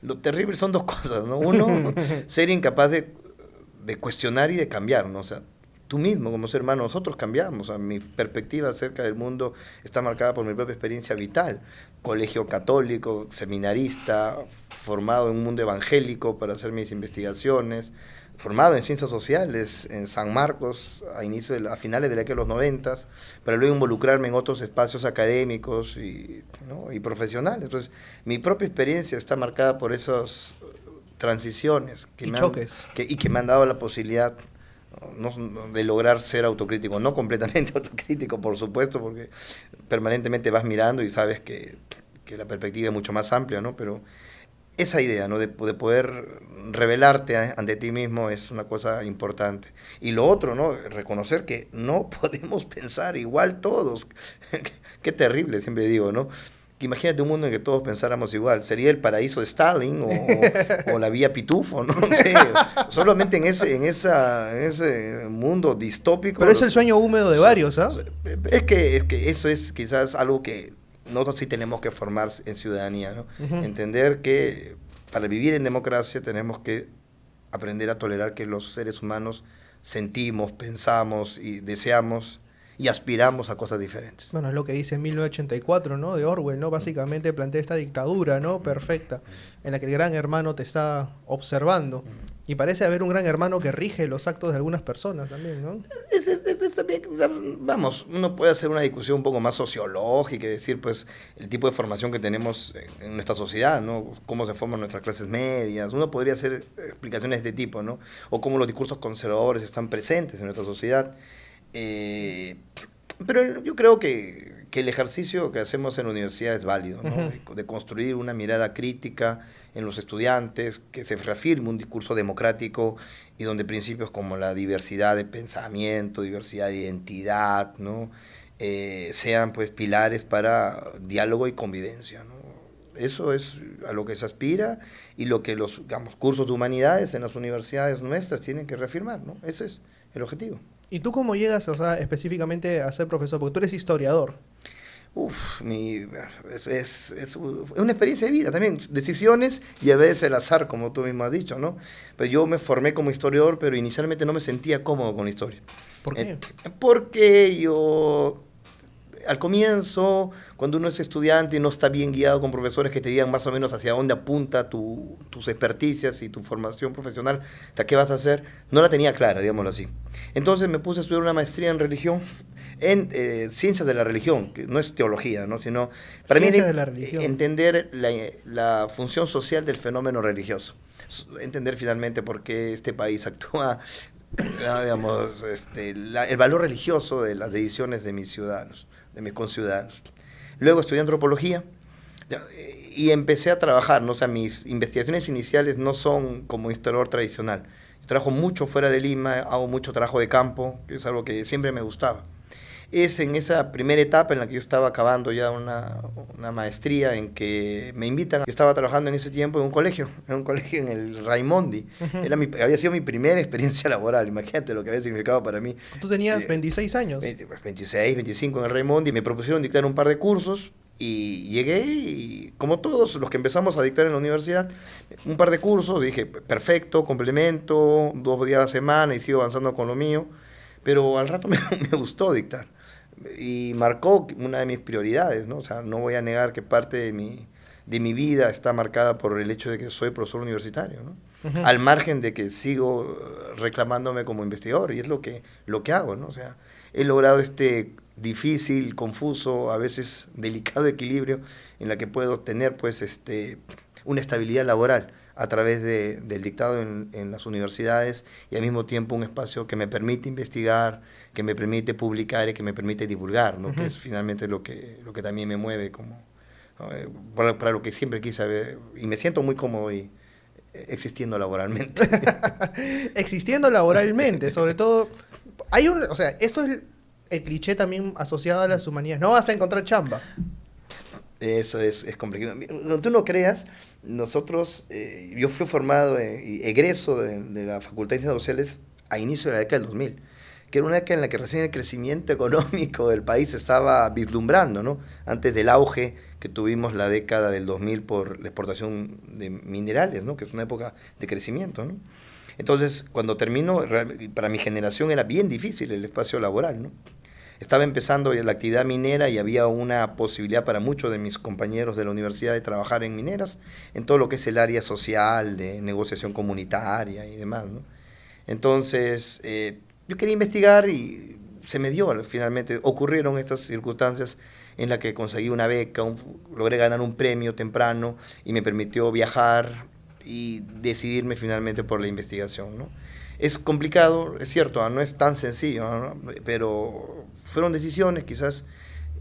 Lo terrible son dos cosas, ¿no? Uno, ser incapaz de cuestionar y de cambiar, ¿no? O sea, tú mismo como ser humano, nosotros cambiamos. O sea, mi perspectiva acerca del mundo está marcada por mi propia experiencia vital. Colegio católico, seminarista, formado en un mundo evangélico para hacer mis investigaciones, formado en ciencias sociales en San Marcos a finales de la década de los 90, para luego involucrarme en otros espacios académicos ¿no? y profesionales. Entonces, mi propia experiencia está marcada por esas transiciones que me han dado la posibilidad de lograr ser autocrítico, no completamente autocrítico, por supuesto, porque permanentemente vas mirando y sabes que la perspectiva es mucho más amplia, ¿no? Pero esa idea, ¿no? de poder revelarte ante ti mismo es una cosa importante. Y lo otro, ¿no? Reconocer que no podemos pensar igual todos. Qué terrible, siempre digo, ¿no? Que imagínate un mundo en que todos pensáramos igual. Sería el paraíso de Stalin o la vía Pitufo, ¿no? Sí, solamente en ese mundo distópico. Pero es el sueño húmedo de varios, ¿ah? Es que eso es quizás algo que nosotros sí tenemos que formar en ciudadanía, ¿no? Entender que para vivir en democracia tenemos que aprender a tolerar que los seres humanos sentimos, pensamos y deseamos y aspiramos a cosas diferentes. Bueno, es lo que dice 1984, ¿no? De Orwell, ¿no? Básicamente plantea esta dictadura, ¿no? Perfecta, en la que el gran hermano te está observando. Y parece haber un gran hermano que rige los actos de algunas personas también, ¿no? También, vamos, uno puede hacer una discusión un poco más sociológica y decir, pues, el tipo de formación que tenemos en nuestra sociedad, ¿no? Cómo se forman nuestras clases medias. Uno podría hacer explicaciones de este tipo, ¿no? O cómo los discursos conservadores están presentes en nuestra sociedad. Pero yo creo que el ejercicio que hacemos en la universidad es válido, ¿no? De construir una mirada crítica en los estudiantes, que se reafirme un discurso democrático y donde principios como la diversidad de pensamiento, diversidad de identidad, ¿no? Sean pues pilares para diálogo y convivencia, ¿no? Eso es a lo que se aspira y lo que los, digamos, cursos de humanidades en las universidades nuestras tienen que reafirmar, ¿no? Ese es el objetivo. ¿Y tú cómo llegas, o sea, específicamente a ser profesor? Porque tú eres historiador. Es una experiencia de vida también, decisiones y a veces el azar, como tú mismo has dicho, ¿no? Pero yo me formé como historiador, pero inicialmente no me sentía cómodo con la historia. ¿Por qué? Porque yo, al comienzo, cuando uno es estudiante y no está bien guiado con profesores que te digan más o menos hacia dónde apunta tus experticias y tu formación profesional, hasta qué vas a hacer, no la tenía clara, digámoslo así. Entonces me puse a estudiar una maestría en religión, en ciencias de la religión, que no es teología, ¿no? Sino para Ciencias mí de la religión. entender la función social del fenómeno religioso, entender finalmente por qué este país actúa, digamos, el valor religioso de las decisiones de mis ciudadanos, de mis conciudadanos. Luego estudié antropología y empecé a trabajar, ¿no? O sea, mis investigaciones iniciales no son como historiador tradicional. Trabajo mucho fuera de Lima, hago mucho trabajo de campo, que es algo que siempre me gustaba. Es en esa primera etapa en la que yo estaba acabando ya una maestría en que me invitan. Yo estaba trabajando en ese tiempo en un colegio en el Raimondi. Había sido mi primera experiencia laboral, imagínate lo que había significado para mí. Tú tenías 26 años. 26, 25 en el Raimondi, me propusieron dictar un par de cursos y llegué y como todos los que empezamos a dictar en la universidad, un par de cursos, dije, perfecto, complemento, 2 días a la semana y sigo avanzando con lo mío, pero al rato me gustó dictar. Y marcó una de mis prioridades, ¿no? O sea, no voy a negar que parte de mi vida está marcada por el hecho de que soy profesor universitario, ¿no? Al margen de que sigo reclamándome como investigador, y es lo que hago, ¿no? O sea, he logrado este difícil, confuso, a veces delicado equilibrio en la que puedo tener, pues, una estabilidad laboral a través del dictado en las universidades y al mismo tiempo un espacio que me permite investigar, que me permite publicar y que me permite divulgar, ¿no? Que es finalmente lo que también me mueve como, para lo que siempre quise ver y me siento muy cómodo y existiendo laboralmente. Existiendo laboralmente, sobre todo, o sea, esto es el cliché también asociado a las humanidades. No vas a encontrar chamba. Eso es complicado. No, tú no creas, nosotros, yo fui formado y egreso de la Facultad de Ciencias Sociales a inicio de la década del 2000, que era una década en la que recién el crecimiento económico del país se estaba vislumbrando, ¿no? Antes del auge que tuvimos la década del 2000 por la exportación de minerales, ¿no? Que es una época de crecimiento, ¿no? Entonces, cuando termino, para mi generación era bien difícil el espacio laboral, ¿no? Estaba empezando la actividad minera y había una posibilidad para muchos de mis compañeros de la universidad de trabajar en mineras, en todo lo que es el área social, de negociación comunitaria y demás, ¿no? Entonces, yo quería investigar y se me dio, finalmente, ocurrieron estas circunstancias en las que conseguí una beca, logré ganar un premio temprano y me permitió viajar y decidirme finalmente por la investigación, ¿no? Es complicado, es cierto, no es tan sencillo, ¿no? Pero fueron decisiones quizás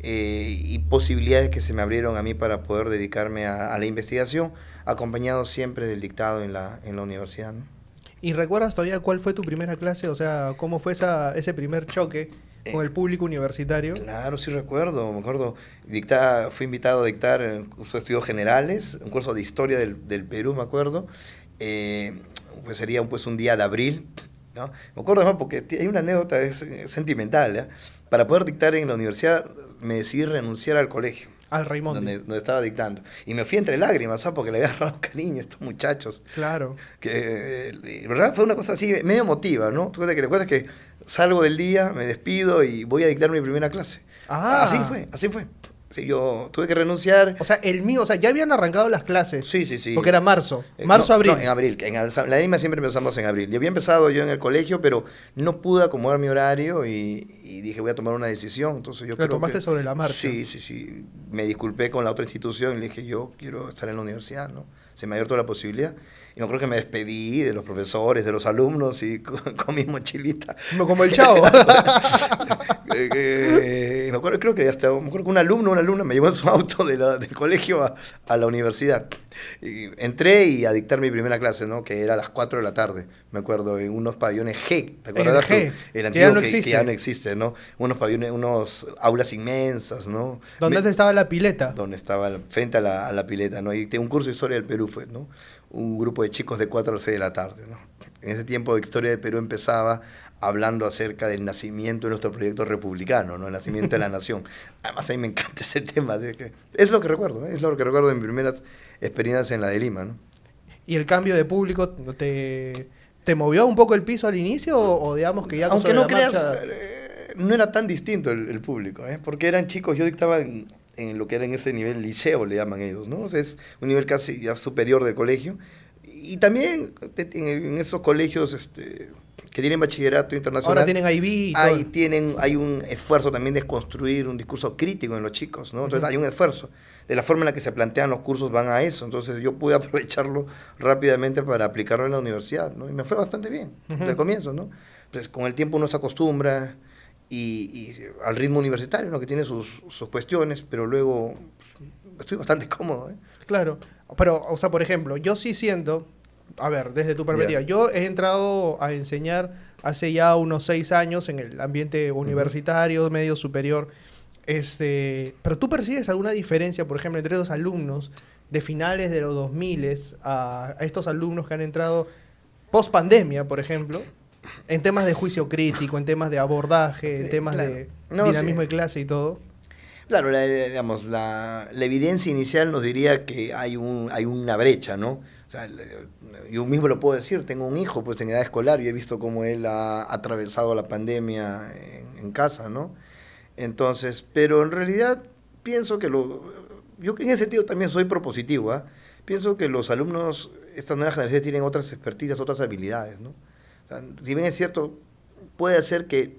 y posibilidades que se me abrieron a mí para poder dedicarme a la investigación, acompañado siempre del dictado en la universidad, ¿no? ¿Y recuerdas todavía cuál fue tu primera clase? O sea, ¿cómo fue ese primer choque con el público universitario? Claro, sí recuerdo, me acuerdo. Fui invitado a dictar en un curso de estudios generales, un curso de historia del Perú, me acuerdo. Pues sería pues un día de abril, ¿no? Me acuerdo además porque hay una anécdota sentimental, ¿ya? Para poder dictar en la universidad me decidí renunciar al colegio. Al Raimundo. Donde estaba dictando. Y me fui entre lágrimas, ¿sabes? Porque le había agarrado cariño a estos muchachos. Claro. Que, ¿verdad? Fue una cosa así, medio emotiva, ¿no? ¿Tú recuerdas que salgo del día, me despido y voy a dictar mi primera clase? Ah. Así fue. Sí, yo tuve que renunciar. O sea, ya habían arrancado las clases. Sí. Porque era marzo. Abril. No, en abril. La DIMA siempre empezamos en abril. Y había empezado yo en el colegio, pero no pude acomodar mi horario y dije, voy a tomar una decisión. Entonces yo ¿Lo tomaste sobre la marcha? Sí. Me disculpé con la otra institución y le dije, yo quiero estar en la universidad, ¿no? Se me ha abierto la posibilidad. Y me acuerdo que me despedí de los profesores, de los alumnos y con mi mochilita. Como el Chavo. Me acuerdo que un alumno o una alumna me llevó en su auto del colegio a la universidad. Y entré y a dictar mi primera clase, ¿no? Que era a las 4 de la tarde, me acuerdo, en unos pabellones G. ¿Te acuerdas? El G, el antiguo que ya no existe. Que ya no existe, ¿no? Unos pabellones, unos aulas inmensas, ¿no? ¿Dónde estaba la pileta? Donde estaba frente a la pileta, ¿no? Y un curso de historia del Perú fue, ¿no? Un grupo de chicos de 4 a 6 de la tarde, ¿no? En ese tiempo de historia del Perú empezaba hablando acerca del nacimiento de nuestro proyecto republicano, ¿no? El nacimiento de la nación. Además, a mí me encanta ese tema. Es lo que recuerdo, ¿eh? Es lo que recuerdo de mis primeras experiencias en la de Lima, ¿no? ¿Y el cambio de público te movió un poco el piso al inicio o digamos que ya aunque no creas, marcha... no era tan distinto el público, ¿eh? Porque eran chicos, yo dictaba en lo que era en ese nivel liceo, le llaman ellos, ¿no? O sea, es un nivel casi ya superior del colegio. Y también en esos colegios que tienen bachillerato internacional. Ahora tienen IB y todo. Hay un esfuerzo también de construir un discurso crítico en los chicos, ¿no? Entonces hay un esfuerzo. De la forma en la que se plantean los cursos van a eso. Entonces yo pude aprovecharlo rápidamente para aplicarlo en la universidad, ¿no? Y me fue bastante bien, desde el comienzo, ¿no? Pues con el tiempo uno se acostumbra y al ritmo universitario, ¿no? Que tiene sus cuestiones, pero luego estoy bastante cómodo, ¿eh? Claro. Pero, o sea, por ejemplo, yo sí siento, a ver, desde tu perspectiva, yo he entrado a enseñar hace ya unos 6 años en el ambiente universitario, medio superior, pero ¿tú percibes alguna diferencia, por ejemplo, entre esos alumnos de finales de los 2000 a estos alumnos que han entrado post pandemia, por ejemplo, en temas de juicio crítico, en temas de abordaje, en temas de dinamismo de clase y todo? Claro, la evidencia inicial nos diría que hay una brecha, ¿no? O sea, yo mismo lo puedo decir, tengo un hijo pues en edad escolar y he visto cómo él ha atravesado la pandemia en casa, ¿no? Entonces, pero en realidad pienso que yo en ese sentido también soy propositivo, ¿eh? Pienso que los alumnos, estas nuevas generaciones tienen otras experticias, otras habilidades, ¿no? O sea, si bien es cierto, puede ser que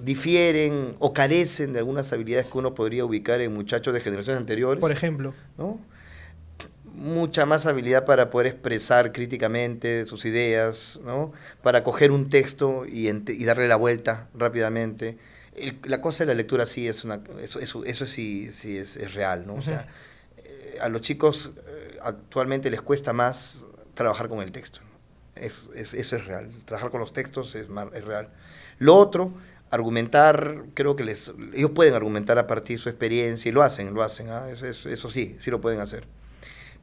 difieren o carecen de algunas habilidades que uno podría ubicar en muchachos de generaciones anteriores. Por ejemplo, ¿no? Mucha más habilidad para poder expresar críticamente sus ideas, ¿no? Para coger un texto y darle la vuelta rápidamente. La cosa de la lectura sí es eso sí es real, ¿no? O sea, a los chicos actualmente les cuesta más trabajar con el texto. Eso es real. Trabajar con los textos es real. Lo otro, argumentar, creo que ellos pueden argumentar a partir de su experiencia y lo hacen, ¿ah? Eso sí lo pueden hacer.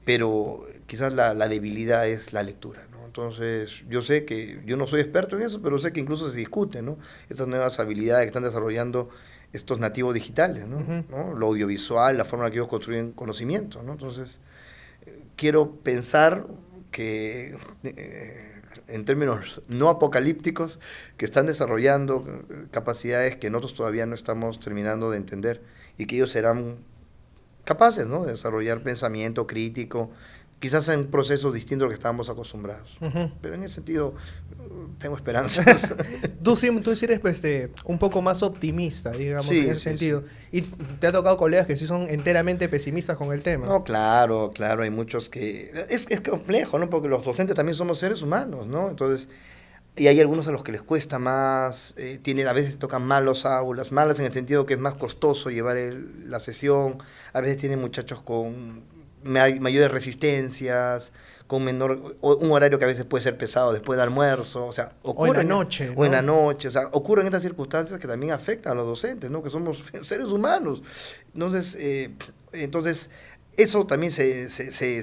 Pero quizás la debilidad es la lectura, ¿no? Entonces, yo sé que, yo no soy experto en eso, pero sé que incluso se discuten, ¿no? Estas nuevas habilidades que están desarrollando estos nativos digitales, ¿no? ¿no? Lo audiovisual, la forma en la que ellos construyen conocimiento, ¿no? Entonces, quiero pensar que en términos no apocalípticos, que están desarrollando capacidades que nosotros todavía no estamos terminando de entender y que ellos serán capaces, ¿no?, de desarrollar pensamiento crítico, quizás en procesos distintos a los que estábamos acostumbrados. Pero en ese sentido, tengo esperanzas. Tú sí eres pues, un poco más optimista, digamos, Sí, en ese sí, sentido. Y te ha tocado colegas que sí son enteramente pesimistas con el tema. No, claro, hay muchos que... Es complejo, ¿no? Porque los docentes también somos seres humanos, ¿no? Entonces, y hay algunos a los que les cuesta más, a veces tocan malos aulas, malas en el sentido que es más costoso llevar la sesión, a veces tienen muchachos con mayores resistencias, con un horario que a veces puede ser pesado después del almuerzo, o sea, ocurre o en la noche, o en la noche, o sea, ocurren estas circunstancias que también afectan a los docentes, ¿no? Que somos seres humanos. Entonces eso también se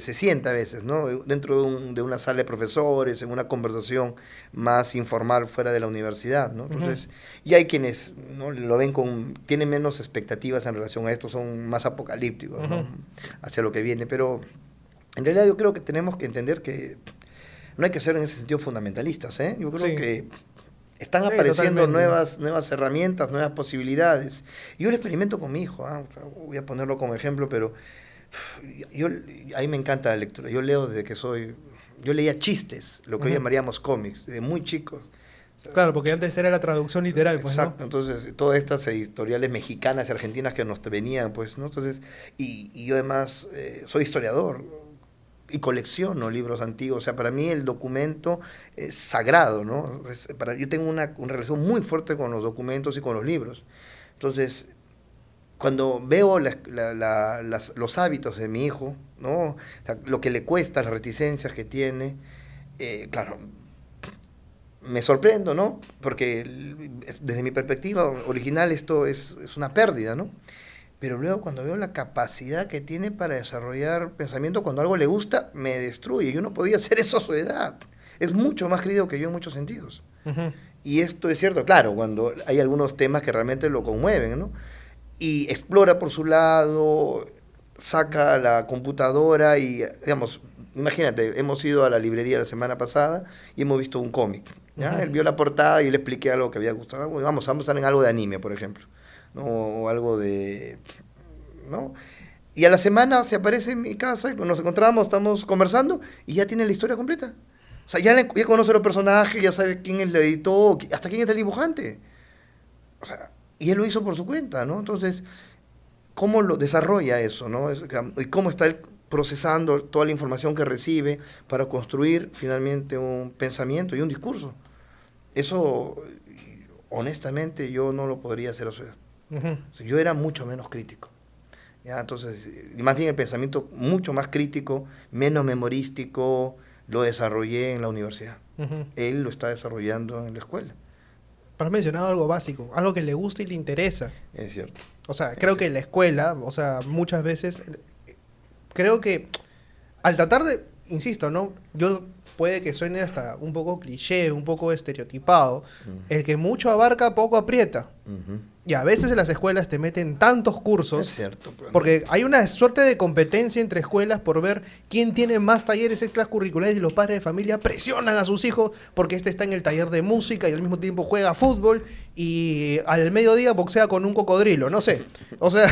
siente a veces, ¿no? Dentro de una sala de profesores, en una conversación más informal fuera de la universidad, ¿no? Entonces, y hay quienes, ¿no?, lo ven tienen menos expectativas en relación a esto, son más apocalípticos, ¿no?, hacia lo que viene, pero en realidad yo creo que tenemos que entender que no hay que ser en ese sentido fundamentalistas, ¿eh? Yo creo que están apareciendo nuevas herramientas, nuevas posibilidades. Yo lo experimento con mi hijo, voy a ponerlo como ejemplo, pero a mí me encanta la lectura. Yo leo yo leía chistes, lo que hoy llamaríamos cómics, desde muy chicos. Claro, porque antes era la traducción literal, pues, exacto, ¿no? Entonces todas estas editoriales mexicanas y argentinas que nos venían, pues, ¿no? Entonces, y yo además soy historiador y colecciono libros antiguos. O sea, para mí el documento es sagrado, ¿no? Yo tengo una relación muy fuerte con los documentos y con los libros. Entonces, cuando veo los hábitos de mi hijo, ¿no?, o sea, lo que le cuesta, las reticencias que tiene, claro, me sorprendo, ¿no? Porque desde mi perspectiva original esto es una pérdida, ¿no? Pero luego cuando veo la capacidad que tiene para desarrollar pensamiento, cuando algo le gusta, me destruye. Yo no podía hacer eso a su edad. Es mucho más querido que yo en muchos sentidos. Y esto es cierto, claro, cuando hay algunos temas que realmente lo conmueven, ¿no? Y explora por su lado, saca la computadora y, digamos, imagínate, hemos ido a la librería la semana pasada y hemos visto un cómic, ¿ya? Él vio la portada y yo le expliqué algo que había gustado. Vamos a estar en algo de anime, por ejemplo, ¿no? O algo de... ¿no? Y a la semana se aparece en mi casa, nos encontramos, estamos conversando y ya tiene la historia completa. O sea, ya conoce los personajes, ya sabe quién es el editor, hasta quién es el dibujante. O sea, y él lo hizo por su cuenta, ¿no? Entonces, ¿cómo lo desarrolla eso, no? Y cómo está él procesando toda la información que recibe para construir finalmente un pensamiento y un discurso. Eso, honestamente, yo no lo podría hacer a su edad. Yo era mucho menos crítico. ¿Ya? Entonces, más bien el pensamiento mucho más crítico, menos memorístico, lo desarrollé en la universidad. Él lo está desarrollando en la escuela. Pero has mencionado algo básico, algo que le gusta y le interesa. Es cierto. O sea, creo que en la escuela, o sea, muchas veces, creo que al tratar de, insisto, ¿no? Puede que suene hasta un poco cliché, un poco estereotipado. El que mucho abarca, poco aprieta. Y a veces en las escuelas te meten tantos cursos. Es cierto. Pues, porque hay una suerte de competencia entre escuelas por ver quién tiene más talleres extracurriculares y los padres de familia presionan a sus hijos porque este está en el taller de música y al mismo tiempo juega fútbol y al mediodía boxea con un cocodrilo. No sé. O sea...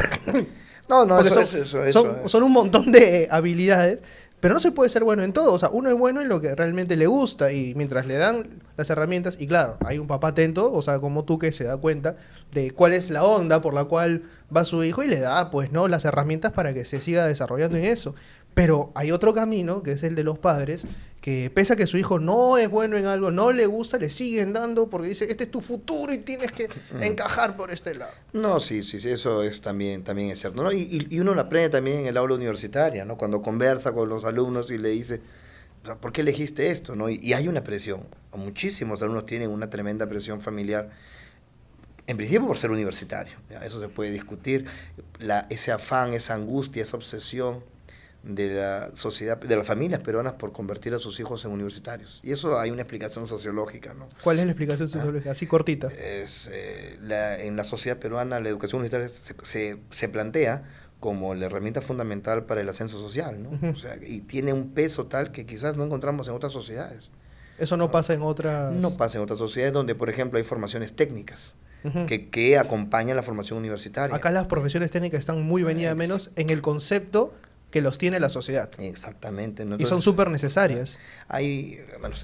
son un montón de habilidades. Pero no se puede ser bueno en todo, o sea, uno es bueno en lo que realmente le gusta y mientras le dan las herramientas, y claro, hay un papá atento, o sea, como tú que se da cuenta de cuál es la onda por la cual va su hijo y le da, pues, ¿no?, las herramientas para que se siga desarrollando en eso. Pero hay otro camino, que es el de los padres, que pese a que su hijo no es bueno en algo, no le gusta, le siguen dando porque dice, este es tu futuro y tienes que encajar por este lado. No, sí, eso es también es cierto, ¿no? Y uno lo aprende también en el aula universitaria, ¿no? Cuando conversa con los alumnos y le dice, o sea, ¿por qué elegiste esto, no? Y hay una presión, muchísimos alumnos tienen una tremenda presión familiar, en principio por ser universitario, ¿ya? Eso se puede discutir, ese afán, esa angustia, esa obsesión de la sociedad, de las familias peruanas por convertir a sus hijos en universitarios. Y eso hay una explicación sociológica, ¿no? ¿Cuál es la explicación sociológica? Así cortita. En la sociedad peruana la educación universitaria se plantea como la herramienta fundamental para el ascenso social, ¿no? O sea, y tiene un peso tal que quizás no encontramos en otras sociedades. Eso no pasa en otras... No pasa en otras sociedades donde, por ejemplo, hay formaciones técnicas Ujú. que acompañan la formación universitaria. Acá las profesiones técnicas están muy venidas menos en el concepto que los tiene la sociedad. Exactamente. ¿No? Y son Entonces, súper necesarias. hay, bueno,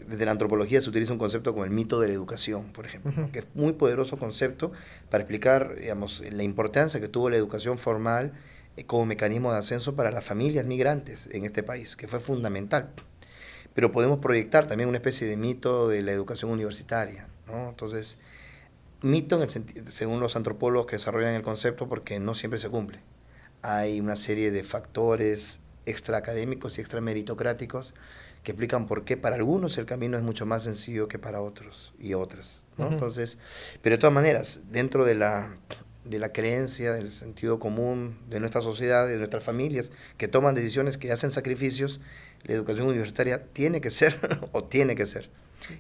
desde la antropología se utiliza un concepto como el mito de la educación, por ejemplo, ¿no? Que es muy poderoso concepto para explicar, digamos, la importancia que tuvo la educación formal como mecanismo de ascenso para las familias migrantes en este país, que fue fundamental. Pero podemos proyectar también una especie de mito de la educación universitaria, ¿no? Entonces, mito en el según los antropólogos que desarrollan el concepto, porque no siempre se cumple. Hay una serie de factores extraacadémicos y extrameritocráticos que explican por qué para algunos el camino es mucho más sencillo que para otros y otras, ¿no? Ujú. Entonces, pero de todas maneras, dentro de la creencia, del sentido común de nuestra sociedad, de nuestras familias, que toman decisiones, que hacen sacrificios, la educación universitaria tiene que ser o tiene que ser.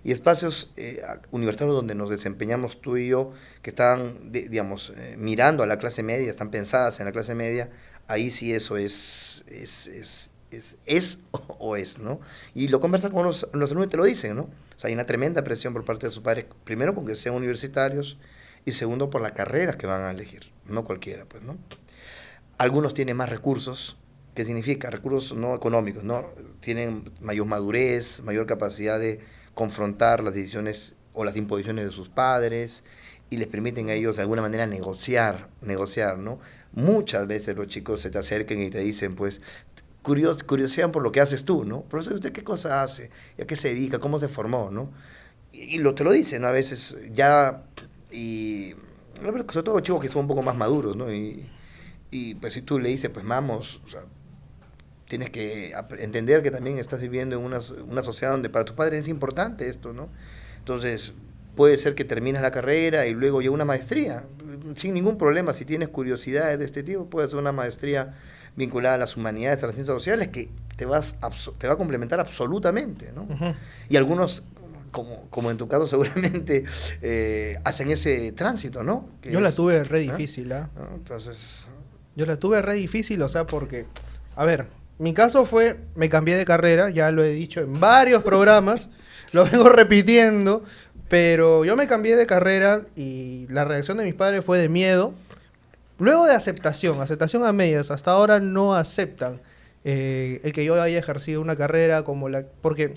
Y espacios universitarios donde nos desempeñamos tú y yo, que están, digamos, mirando a la clase media, están pensadas en la clase media, ahí sí eso es o es, ¿no? Y lo conversan con los alumnos y te lo dicen, ¿no? O sea, hay una tremenda presión por parte de sus padres, primero con que sean universitarios, y segundo por las carreras que van a elegir, no cualquiera, pues, ¿no? Algunos tienen más recursos. ¿Qué significa? Recursos no económicos, ¿no? Tienen mayor madurez, mayor capacidad de confrontar las decisiones o las imposiciones de sus padres y les permiten a ellos de alguna manera negociar, ¿no? Muchas veces los chicos se te acercan y te dicen, pues, curiosean por lo que haces tú, ¿no? Profesor, ¿usted qué cosa hace? ¿Y a qué se dedica? ¿Cómo se formó, no? Y te lo dicen, ¿no? A veces ya, y sobre todo chicos que son un poco más maduros, ¿no? Y pues si tú le dices, pues vamos, o sea, tienes que entender que también estás viviendo en una sociedad donde para tus padres es importante esto, ¿no? Entonces, puede ser que terminas la carrera y luego llega una maestría, sin ningún problema. Si tienes curiosidades de este tipo, puedes hacer una maestría vinculada a las humanidades, a las ciencias sociales, que te va a complementar absolutamente, ¿no? Ujú. Y algunos, como en tu caso, seguramente hacen ese tránsito, ¿no? Que Yo la es, tuve re ¿no? difícil, ¿ah? ¿no? Entonces... Yo la tuve re difícil, o sea, porque... A ver, mi caso fue, me cambié de carrera, ya lo he dicho en varios programas, lo vengo repitiendo, pero yo me cambié de carrera y la reacción de mis padres fue de miedo. Luego de aceptación a medias, hasta ahora no aceptan el que yo haya ejercido una carrera como la... Porque,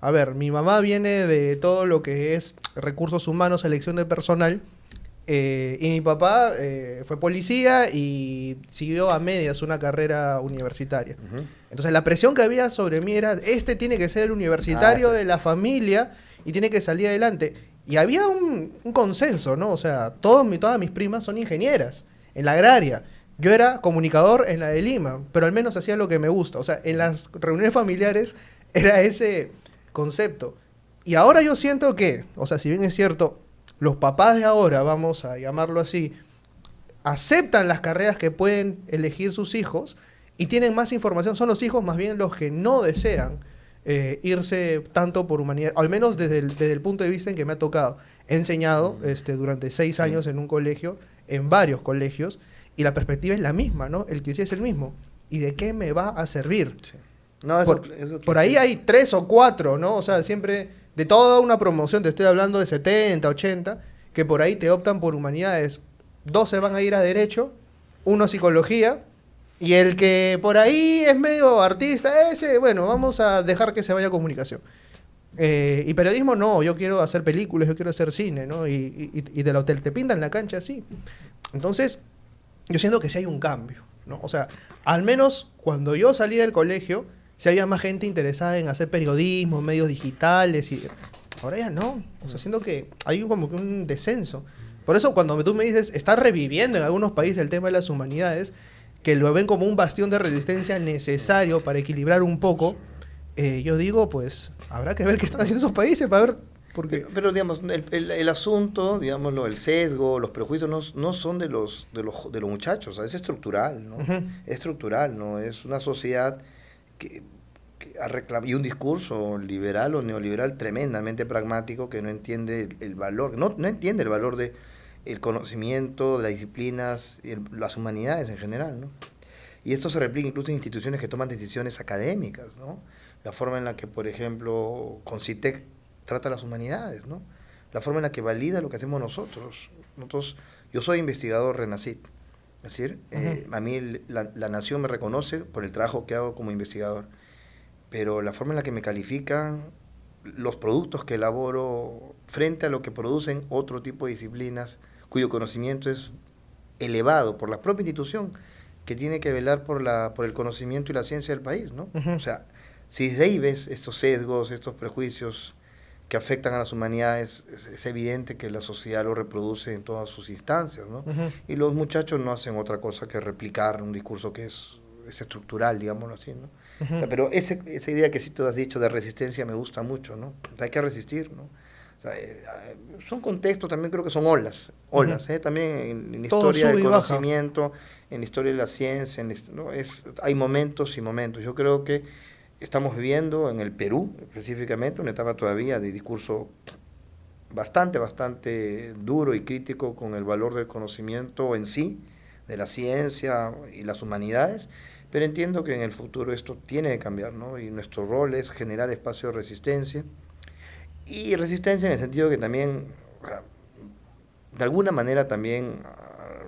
a ver, mi mamá viene de todo lo que es recursos humanos, selección de personal, y mi papá fue policía y siguió a medias una carrera universitaria. Uh-huh. Entonces la presión que había sobre mí era, este tiene que ser el universitario de la familia y tiene que salir adelante. Y había un consenso, ¿no? O sea, todas mis primas son ingenieras en la agraria. Yo era comunicador en la de Lima, pero al menos hacía lo que me gusta. O sea, en las reuniones familiares era ese concepto. Y ahora yo siento que, o sea, si bien es cierto, los papás de ahora, vamos a llamarlo así, aceptan las carreras que pueden elegir sus hijos y tienen más información. Son los hijos más bien los que no desean irse tanto por humanidad, al menos desde el punto de vista en que me ha tocado. He enseñado durante 6 años en un colegio, en varios colegios, y la perspectiva es la misma, ¿no? El cliché es el mismo. ¿Y de qué me va a servir? Sí. No, eso Por ahí hay 3 o 4, ¿no? O sea, siempre, de toda una promoción, te estoy hablando de 70, 80, que por ahí te optan por humanidades. 12 van a ir a Derecho, 1 a Psicología, y el que por ahí es medio artista, ese, bueno, vamos a dejar que se vaya a Comunicación. Y periodismo, no, yo quiero hacer películas, yo quiero hacer cine, ¿no? Y te pintan la cancha así. Entonces, yo siento que sí hay un cambio, ¿no? O sea, al menos cuando yo salí del colegio, sí había más gente interesada en hacer periodismo, medios digitales, y ahora ya no. O sea, siento que hay como que un descenso. Por eso cuando tú me dices, está reviviendo en algunos países el tema de las humanidades, que lo ven como un bastión de resistencia necesario para equilibrar un poco, yo digo, pues, habrá que ver qué están haciendo esos países para ver... Porque... Pero digamos, el asunto, digámoslo, el sesgo, los prejuicios no son de los muchachos, o sea, es estructural, ¿no? Uh-huh. Es estructural, ¿no? Es una sociedad que ha reclamado, y un discurso liberal o neoliberal tremendamente pragmático que no entiende el valor, no entiende el valor de el conocimiento, de las disciplinas, las humanidades en general, ¿no? Y esto se replica incluso en instituciones que toman decisiones académicas, ¿no? La forma en la que, por ejemplo, Concitec trata las humanidades, ¿no? La forma en la que valida lo que hacemos nosotros. Yo soy investigador RENACYT, es decir, a mí la nación me reconoce por el trabajo que hago como investigador, pero la forma en la que me califican, los productos que elaboro frente a lo que producen otro tipo de disciplinas cuyo conocimiento es elevado por la propia institución que tiene que velar por el conocimiento y la ciencia del país, ¿no? O sea, si desde ahí ves estos sesgos, estos prejuicios que afectan a las humanidades, es evidente que la sociedad lo reproduce en todas sus instancias, ¿no? Y los muchachos no hacen otra cosa que replicar un discurso que es estructural, digámoslo así, ¿no? O sea, pero esa idea que sí tú has dicho de resistencia me gusta mucho, ¿no? O sea, hay que resistir, ¿no? O sea, son contextos, también creo que son olas, también en la historia del conocimiento, en la historia de la ciencia, ¿no? Hay momentos y momentos. Yo creo que estamos viviendo en el Perú, específicamente, una etapa todavía de discurso bastante duro y crítico con el valor del conocimiento en sí, de la ciencia y las humanidades, pero entiendo que en el futuro esto tiene que cambiar, ¿no? Y nuestro rol es generar espacio de resistencia, y resistencia en el sentido que también, de alguna manera también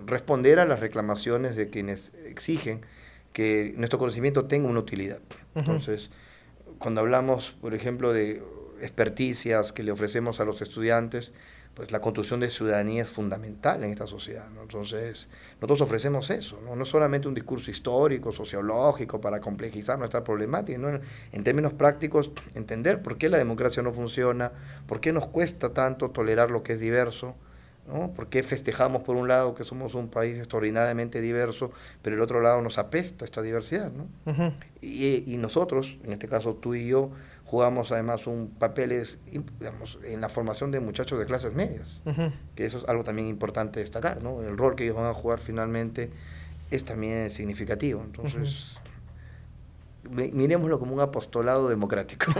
responder a las reclamaciones de quienes exigen que nuestro conocimiento tenga una utilidad. Entonces, cuando hablamos, por ejemplo, de experticias que le ofrecemos a los estudiantes, pues la construcción de ciudadanía es fundamental en esta sociedad, ¿no? Entonces, nosotros ofrecemos eso, ¿no? No solamente un discurso histórico, sociológico, para complejizar nuestra problemática, ¿no? En términos prácticos, entender por qué la democracia no funciona, por qué nos cuesta tanto tolerar lo que es diverso, ¿no? ¿Por qué festejamos por un lado que somos un país extraordinariamente diverso, pero el otro lado nos apesta esta diversidad, ¿no? Y nosotros, en este caso tú y yo, jugamos además un papel digamos, en la formación de muchachos de clases medias, que eso es algo también importante destacar, ¿no? El rol que ellos van a jugar finalmente es también significativo. Entonces, miremoslo como un apostolado democrático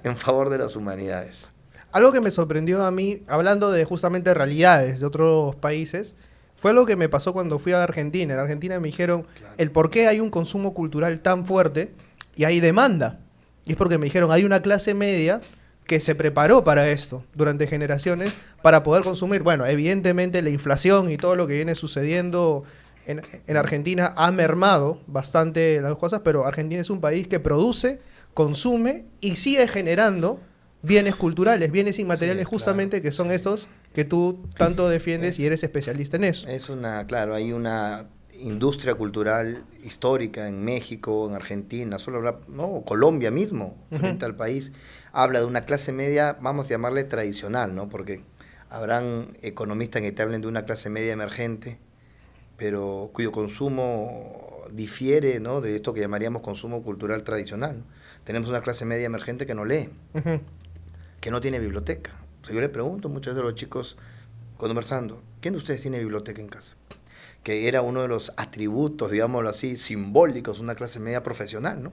en favor de las humanidades. Algo que me sorprendió a mí, hablando de justamente realidades de otros países, fue lo que me pasó cuando fui a Argentina. En Argentina me dijeron el por qué hay un consumo cultural tan fuerte y hay demanda. Y es porque me dijeron, hay una clase media que se preparó para esto durante generaciones para poder consumir. Bueno, evidentemente la inflación y todo lo que viene sucediendo en Argentina ha mermado bastante las cosas, pero Argentina es un país que produce, consume y sigue generando bienes culturales, bienes inmateriales, justamente, que son esos que tú tanto defiendes y eres especialista en eso. Hay una industria cultural histórica en México, en Argentina, Colombia mismo, frente al país, habla de una clase media, vamos a llamarle tradicional, ¿no? Porque habrán economistas que te hablen de una clase media emergente, pero cuyo consumo difiere, ¿no?, de esto que llamaríamos consumo cultural tradicional, ¿no? Tenemos una clase media emergente que no lee, que no tiene biblioteca. O sea, yo le pregunto muchas veces a los chicos, conversando, ¿quién de ustedes tiene biblioteca en casa? Que era uno de los atributos, digámoslo así, simbólicos de una clase media profesional, ¿no?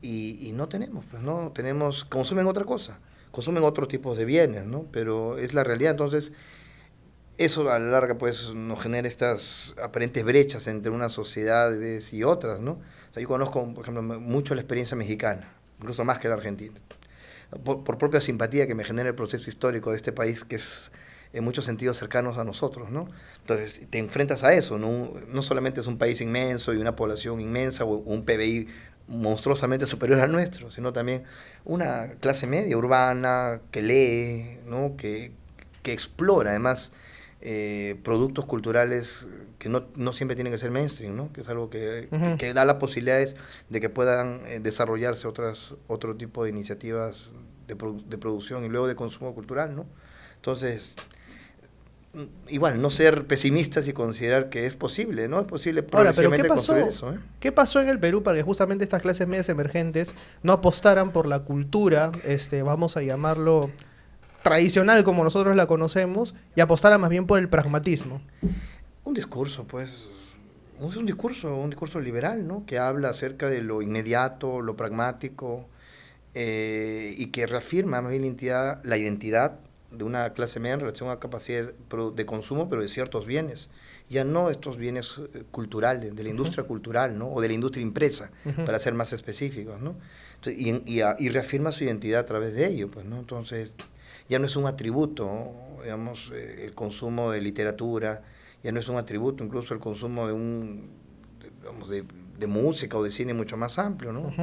Y no tenemos, consumen otra cosa, consumen otros tipos de bienes, ¿no? Pero es la realidad. Entonces, eso a la larga, pues, nos genera estas aparentes brechas entre unas sociedades y otras, ¿no? O sea, yo conozco, por ejemplo, mucho la experiencia mexicana, incluso más que la argentina, por propia simpatía que me genera el proceso histórico de este país, que es en muchos sentidos cercanos a nosotros, ¿no? Entonces, te enfrentas a eso, ¿no? No solamente es un país inmenso y una población inmensa o un PBI monstruosamente superior al nuestro, sino también una clase media urbana que lee, ¿no? Que explora, además, productos culturales que no siempre tienen que ser mainstream, ¿no? Que es algo que da las posibilidades de que puedan desarrollarse otro tipo de iniciativas de producción y luego de consumo cultural, ¿no? Entonces, igual, no ser pesimistas y considerar que es posible, ¿no? Es posible progresivamente construir eso, ¿eh? ¿Qué pasó en el Perú para que justamente estas clases medias emergentes no apostaran por la cultura, vamos a llamarlo tradicional como nosotros la conocemos, y apostaran más bien por el pragmatismo? Un discurso, pues, es un discurso liberal, ¿no? Que habla acerca de lo inmediato, lo pragmático, y que reafirma más bien la identidad de una clase media en relación a capacidades de consumo, pero de ciertos bienes. ya no estos bienes culturales, de la industria cultural, ¿no? O de la industria impresa, para ser más específicos, ¿no? Entonces, y reafirma su identidad a través de ello, pues, ¿no? Entonces, ya no es un atributo, ¿no? Digamos, el consumo de literatura, ya no es un atributo, incluso el consumo de música o de cine mucho más amplio, ¿no?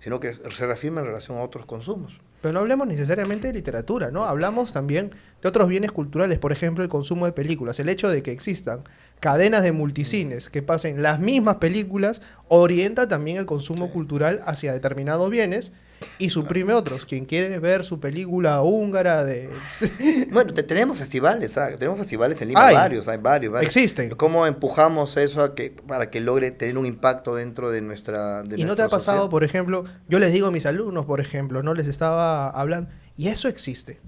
Sino que se reafirma en relación a otros consumos. Pero no hablemos necesariamente de literatura, ¿no? Hablamos también de otros bienes culturales, por ejemplo, el consumo de películas. El hecho de que existan cadenas de multicines que pasen las mismas películas orienta también el consumo cultural hacia determinados bienes y suprime otros. Quien quiere ver su película húngara de... Bueno, tenemos festivales, ¿sabes? Tenemos festivales en Lima, hay varios. Existen. ¿Cómo empujamos eso para que logre tener un impacto dentro de nuestra ¿Y no te ha pasado, sociedad? por ejemplo, yo les digo a mis alumnos, por ejemplo, no les estaba hablando, y eso existe?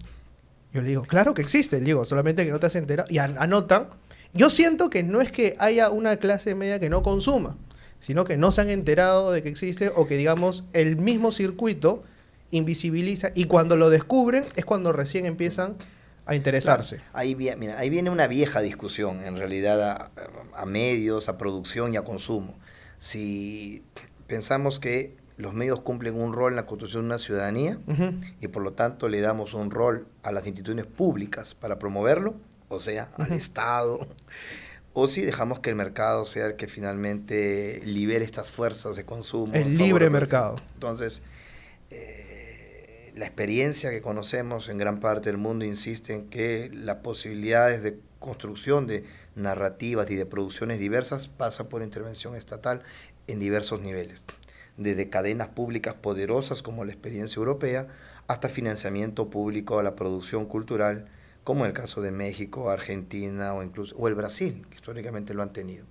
Yo le digo, claro que existe, le digo, solamente que no te has enterado, y anotan. Yo siento que no es que haya una clase media que no consuma, sino que no se han enterado de que existe o que, digamos, el mismo circuito invisibiliza y cuando lo descubren es cuando recién empiezan a interesarse. Claro, ahí viene una vieja discusión, en realidad, a medios, a producción y a consumo. Si pensamos que los medios cumplen un rol en la construcción de una ciudadanía y por lo tanto le damos un rol a las instituciones públicas para promoverlo, o sea, al Estado, o si dejamos que el mercado sea el que finalmente libere estas fuerzas de consumo. El libre mercado. Entonces, la experiencia que conocemos en gran parte del mundo insiste en que las posibilidades de construcción de narrativas y de producciones diversas pasa por intervención estatal en diversos niveles, desde cadenas públicas poderosas como la experiencia europea hasta financiamiento público a la producción cultural, como en el caso de México, Argentina o el Brasil, que históricamente lo han tenido.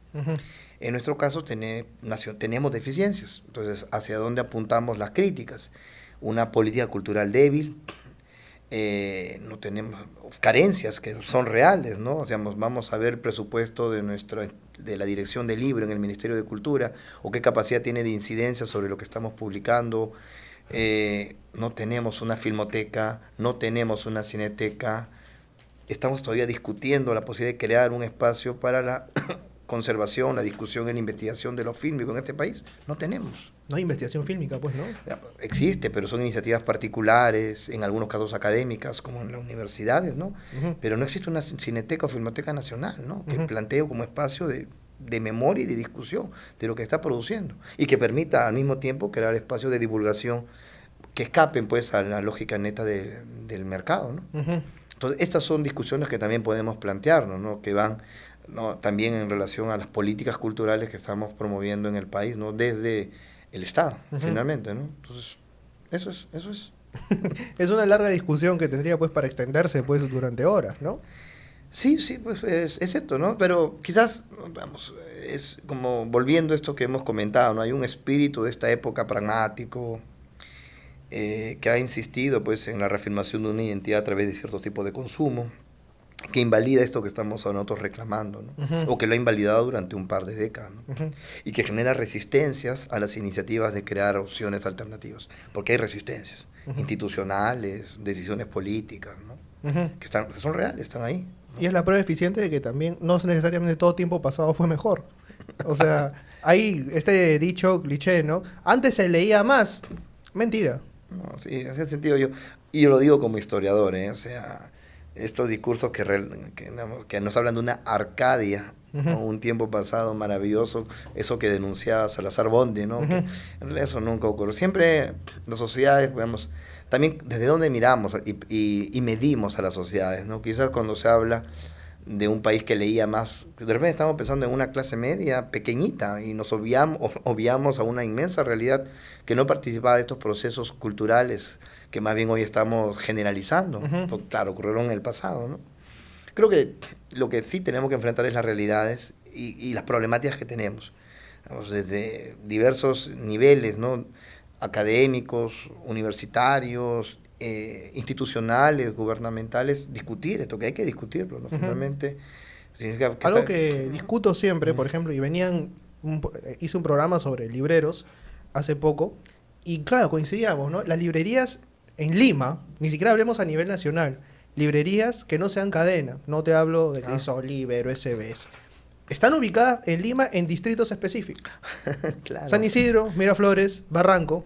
En nuestro caso tenemos deficiencias, entonces ¿hacia dónde apuntamos las críticas? Una política cultural débil, no tenemos carencias que son reales, ¿no? O sea, vamos a ver el presupuesto de la Dirección del Libro en el Ministerio de Cultura, o qué capacidad tiene de incidencia sobre lo que estamos publicando. No tenemos una filmoteca, no tenemos una cineteca. Estamos todavía discutiendo la posibilidad de crear un espacio para la conservación, la discusión y la investigación de lo fílmico en este país. No tenemos. No hay investigación fílmica, pues, ¿no? Existe, pero son iniciativas particulares, en algunos casos académicas, como en las universidades, ¿no? Pero no existe una cineteca o filmoteca nacional, ¿no? Que plantee como espacio de memoria y de discusión de lo que está produciendo y que permita al mismo tiempo crear espacios de divulgación que escapen, pues, a la lógica neta del mercado, ¿no? Entonces, estas son discusiones que también podemos plantearnos, ¿no? Que van, ¿no?, también en relación a las políticas culturales que estamos promoviendo en el país, ¿no? Desde el Estado, finalmente, ¿no? Entonces, eso es. Es una larga discusión que tendría, pues, para extenderse, pues, durante horas, ¿no? Sí, pues es cierto, ¿no? Pero quizás, vamos, es como volviendo a esto que hemos comentado, ¿no? Hay un espíritu de esta época pragmático que ha insistido, pues, en la reafirmación de una identidad a través de cierto tipo de consumo, que invalida esto que estamos nosotros reclamando, ¿no? O que lo ha invalidado durante un par de décadas, ¿no? Y que genera resistencias a las iniciativas de crear opciones alternativas, porque hay resistencias institucionales, decisiones políticas, ¿no? Que son reales, están ahí, ¿no? Y es la prueba eficiente de que también no necesariamente todo tiempo pasado fue mejor. O sea, hay este dicho cliché, ¿no? Antes se leía más. Mentira. No, sí, hace sentido. Yo lo digo como historiador, ¿eh? O sea, estos discursos que nos hablan de una Arcadia, ¿no? Un tiempo pasado maravilloso, eso que denunciaba Salazar Bonde, ¿no? Que en realidad eso nunca ocurrió. Siempre las sociedades, digamos, también desde dónde miramos y medimos a las sociedades, ¿no? Quizás cuando se habla de un país que leía más, de repente estamos pensando en una clase media pequeñita y nos obviamos a una inmensa realidad que no participaba de estos procesos culturales que más bien hoy estamos generalizando. Porque, claro, ocurrieron en el pasado, ¿no? Creo que lo que sí tenemos que enfrentar es las realidades y las problemáticas que tenemos, digamos, desde diversos niveles, ¿no? Académicos, universitarios, institucionales, gubernamentales, discutir esto, que hay que discutirlo, ¿no? Finalmente, significa que algo que discuto siempre, por ejemplo, y hice un programa sobre libreros hace poco, y claro, coincidíamos, ¿no? Las librerías en Lima, ni siquiera hablemos a nivel nacional, librerías que no sean cadena, no te hablo de Crisol, Libero, SBS. están ubicadas en Lima en distritos específicos. Claro. San Isidro, Miraflores, Barranco,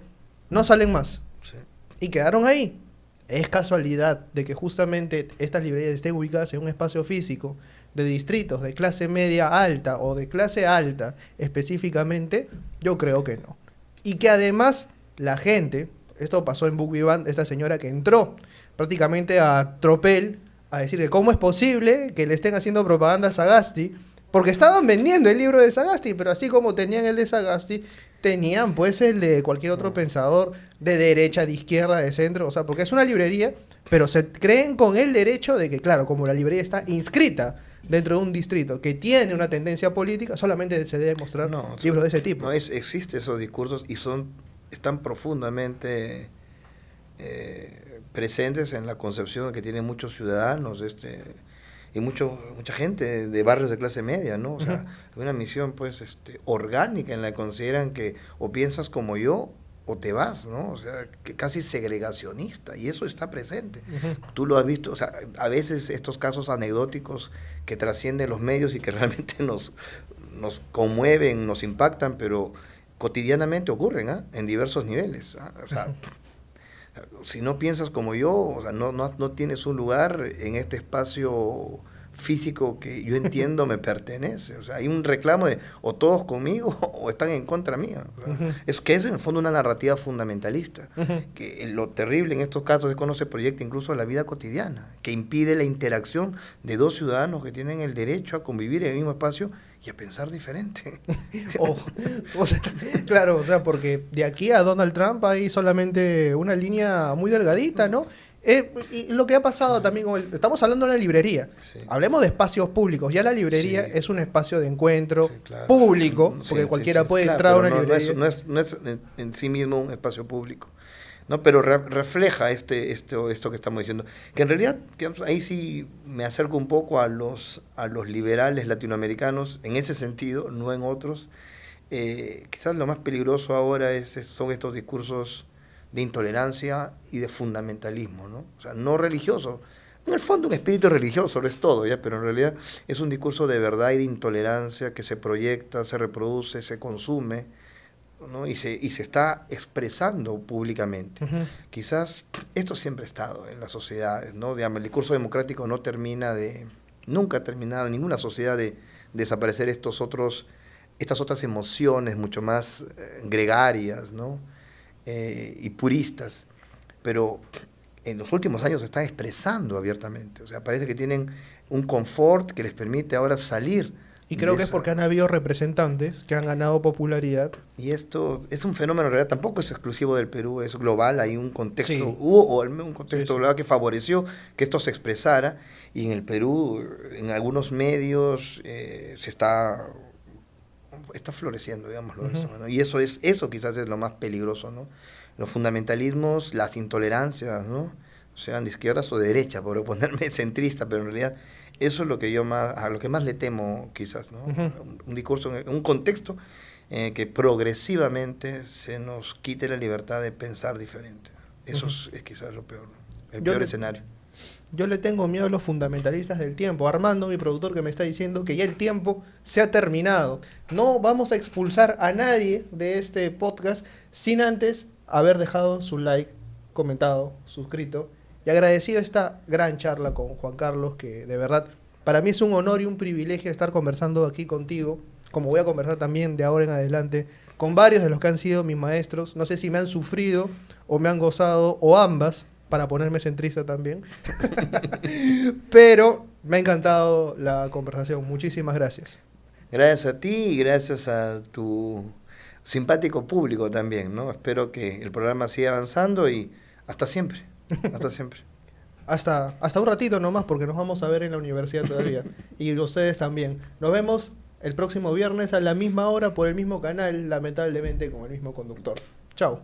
no salen más. Sí. Y quedaron ahí. Es casualidad de que justamente estas librerías estén ubicadas en un espacio físico de distritos de clase media alta o de clase alta específicamente. Yo creo que no. Y que además la gente, esto pasó en Book Vivant, esta señora que entró prácticamente a tropel a decir que cómo es posible que le estén haciendo propaganda a Sagasti, porque estaban vendiendo el libro de Sagasti, pero así como tenían el de Sagasti, tenían pues el de cualquier otro pensador de derecha, de izquierda, de centro, o sea, porque es una librería, pero se creen con el derecho de que, claro, como la librería está inscrita dentro de un distrito que tiene una tendencia política, solamente se debe mostrar libros de ese tipo. No, existen esos discursos y están profundamente presentes en la concepción que tienen muchos ciudadanos y mucha gente de barrios de clase media, ¿no? O sea, una misión pues orgánica en la que consideran que o piensas como yo o te vas, ¿no? O sea, que casi segregacionista, y eso está presente. Tú lo has visto, o sea, a veces estos casos anecdóticos que trascienden los medios y que realmente nos conmueven, nos impactan, pero cotidianamente ocurren, en diversos niveles, O sea, si no piensas como yo, o sea, no tienes un lugar en este espacio físico que yo entiendo me pertenece. O sea, hay un reclamo de o todos conmigo o están en contra mía. O sea, es en el fondo una narrativa fundamentalista. Que lo terrible en estos casos es cuando se proyecta incluso a la vida cotidiana, que impide la interacción de dos ciudadanos que tienen el derecho a convivir en el mismo espacio y a pensar diferente. O sea, claro, o sea, porque de aquí a Donald Trump hay solamente una línea muy delgadita, ¿no? Y lo que ha pasado también, estamos hablando de una librería, Sí. Hablemos de espacios públicos, ya la librería Sí. es un espacio de encuentro Claro. público, Sí, porque cualquiera puede claro, entrar a una pero librería. No es en sí mismo un espacio público, ¿no? Pero refleja esto que estamos diciendo, que en realidad ahí sí me acerco un poco a los liberales latinoamericanos en ese sentido, no en otros. Quizás lo más peligroso ahora son estos discursos de intolerancia y de fundamentalismo, ¿no? O sea, no religioso. En el fondo un espíritu religioso lo es todo, ¿ya? Pero en realidad es un discurso de verdad y de intolerancia que se proyecta, se reproduce, se consume, ¿no? Y se está expresando públicamente. Quizás esto siempre ha estado en las sociedades, ¿no? Digamos, el discurso democrático nunca ha terminado en ninguna sociedad de desaparecer estas otras emociones mucho más gregarias, ¿no? Y puristas, pero en los últimos años se están expresando abiertamente, o sea, parece que tienen un confort que les permite ahora salir. Y creo que es porque han habido representantes que han ganado popularidad. Y esto es un fenómeno en realidad, tampoco es exclusivo del Perú, es global, hay un contexto, Sí. hubo un contexto global que favoreció que esto se expresara, y en el Perú, en algunos medios, se está floreciendo, digámoslo, ¿no? Y eso quizás es lo más peligroso, ¿no? Los fundamentalismos, las intolerancias, ¿no? Sean de izquierdas o de derecha, por ponerme centrista, pero en realidad eso es lo que a lo que más le temo, quizás, ¿no? Un discurso, un contexto que progresivamente se nos quite la libertad de pensar diferente. Eso es quizás lo peor, ¿no? El peor escenario. Yo le tengo miedo a los fundamentalistas del tiempo. Armando, mi productor, que me está diciendo que ya el tiempo se ha terminado. No vamos a expulsar a nadie de este podcast sin antes haber dejado su like, comentado, suscrito y agradecido esta gran charla con Juan Carlos, que de verdad para mí es un honor y un privilegio estar conversando aquí contigo, como voy a conversar también de ahora en adelante con varios de los que han sido mis maestros. No sé si me han sufrido o me han gozado o ambas, para ponerme centrista también. Pero me ha encantado la conversación. Muchísimas gracias. Gracias a ti y gracias a tu simpático público también, ¿no? Espero que el programa siga avanzando y hasta siempre. Hasta siempre. Hasta un ratito nomás, porque nos vamos a ver en la universidad todavía. Y ustedes también. Nos vemos el próximo viernes a la misma hora por el mismo canal, lamentablemente con el mismo conductor. Chao.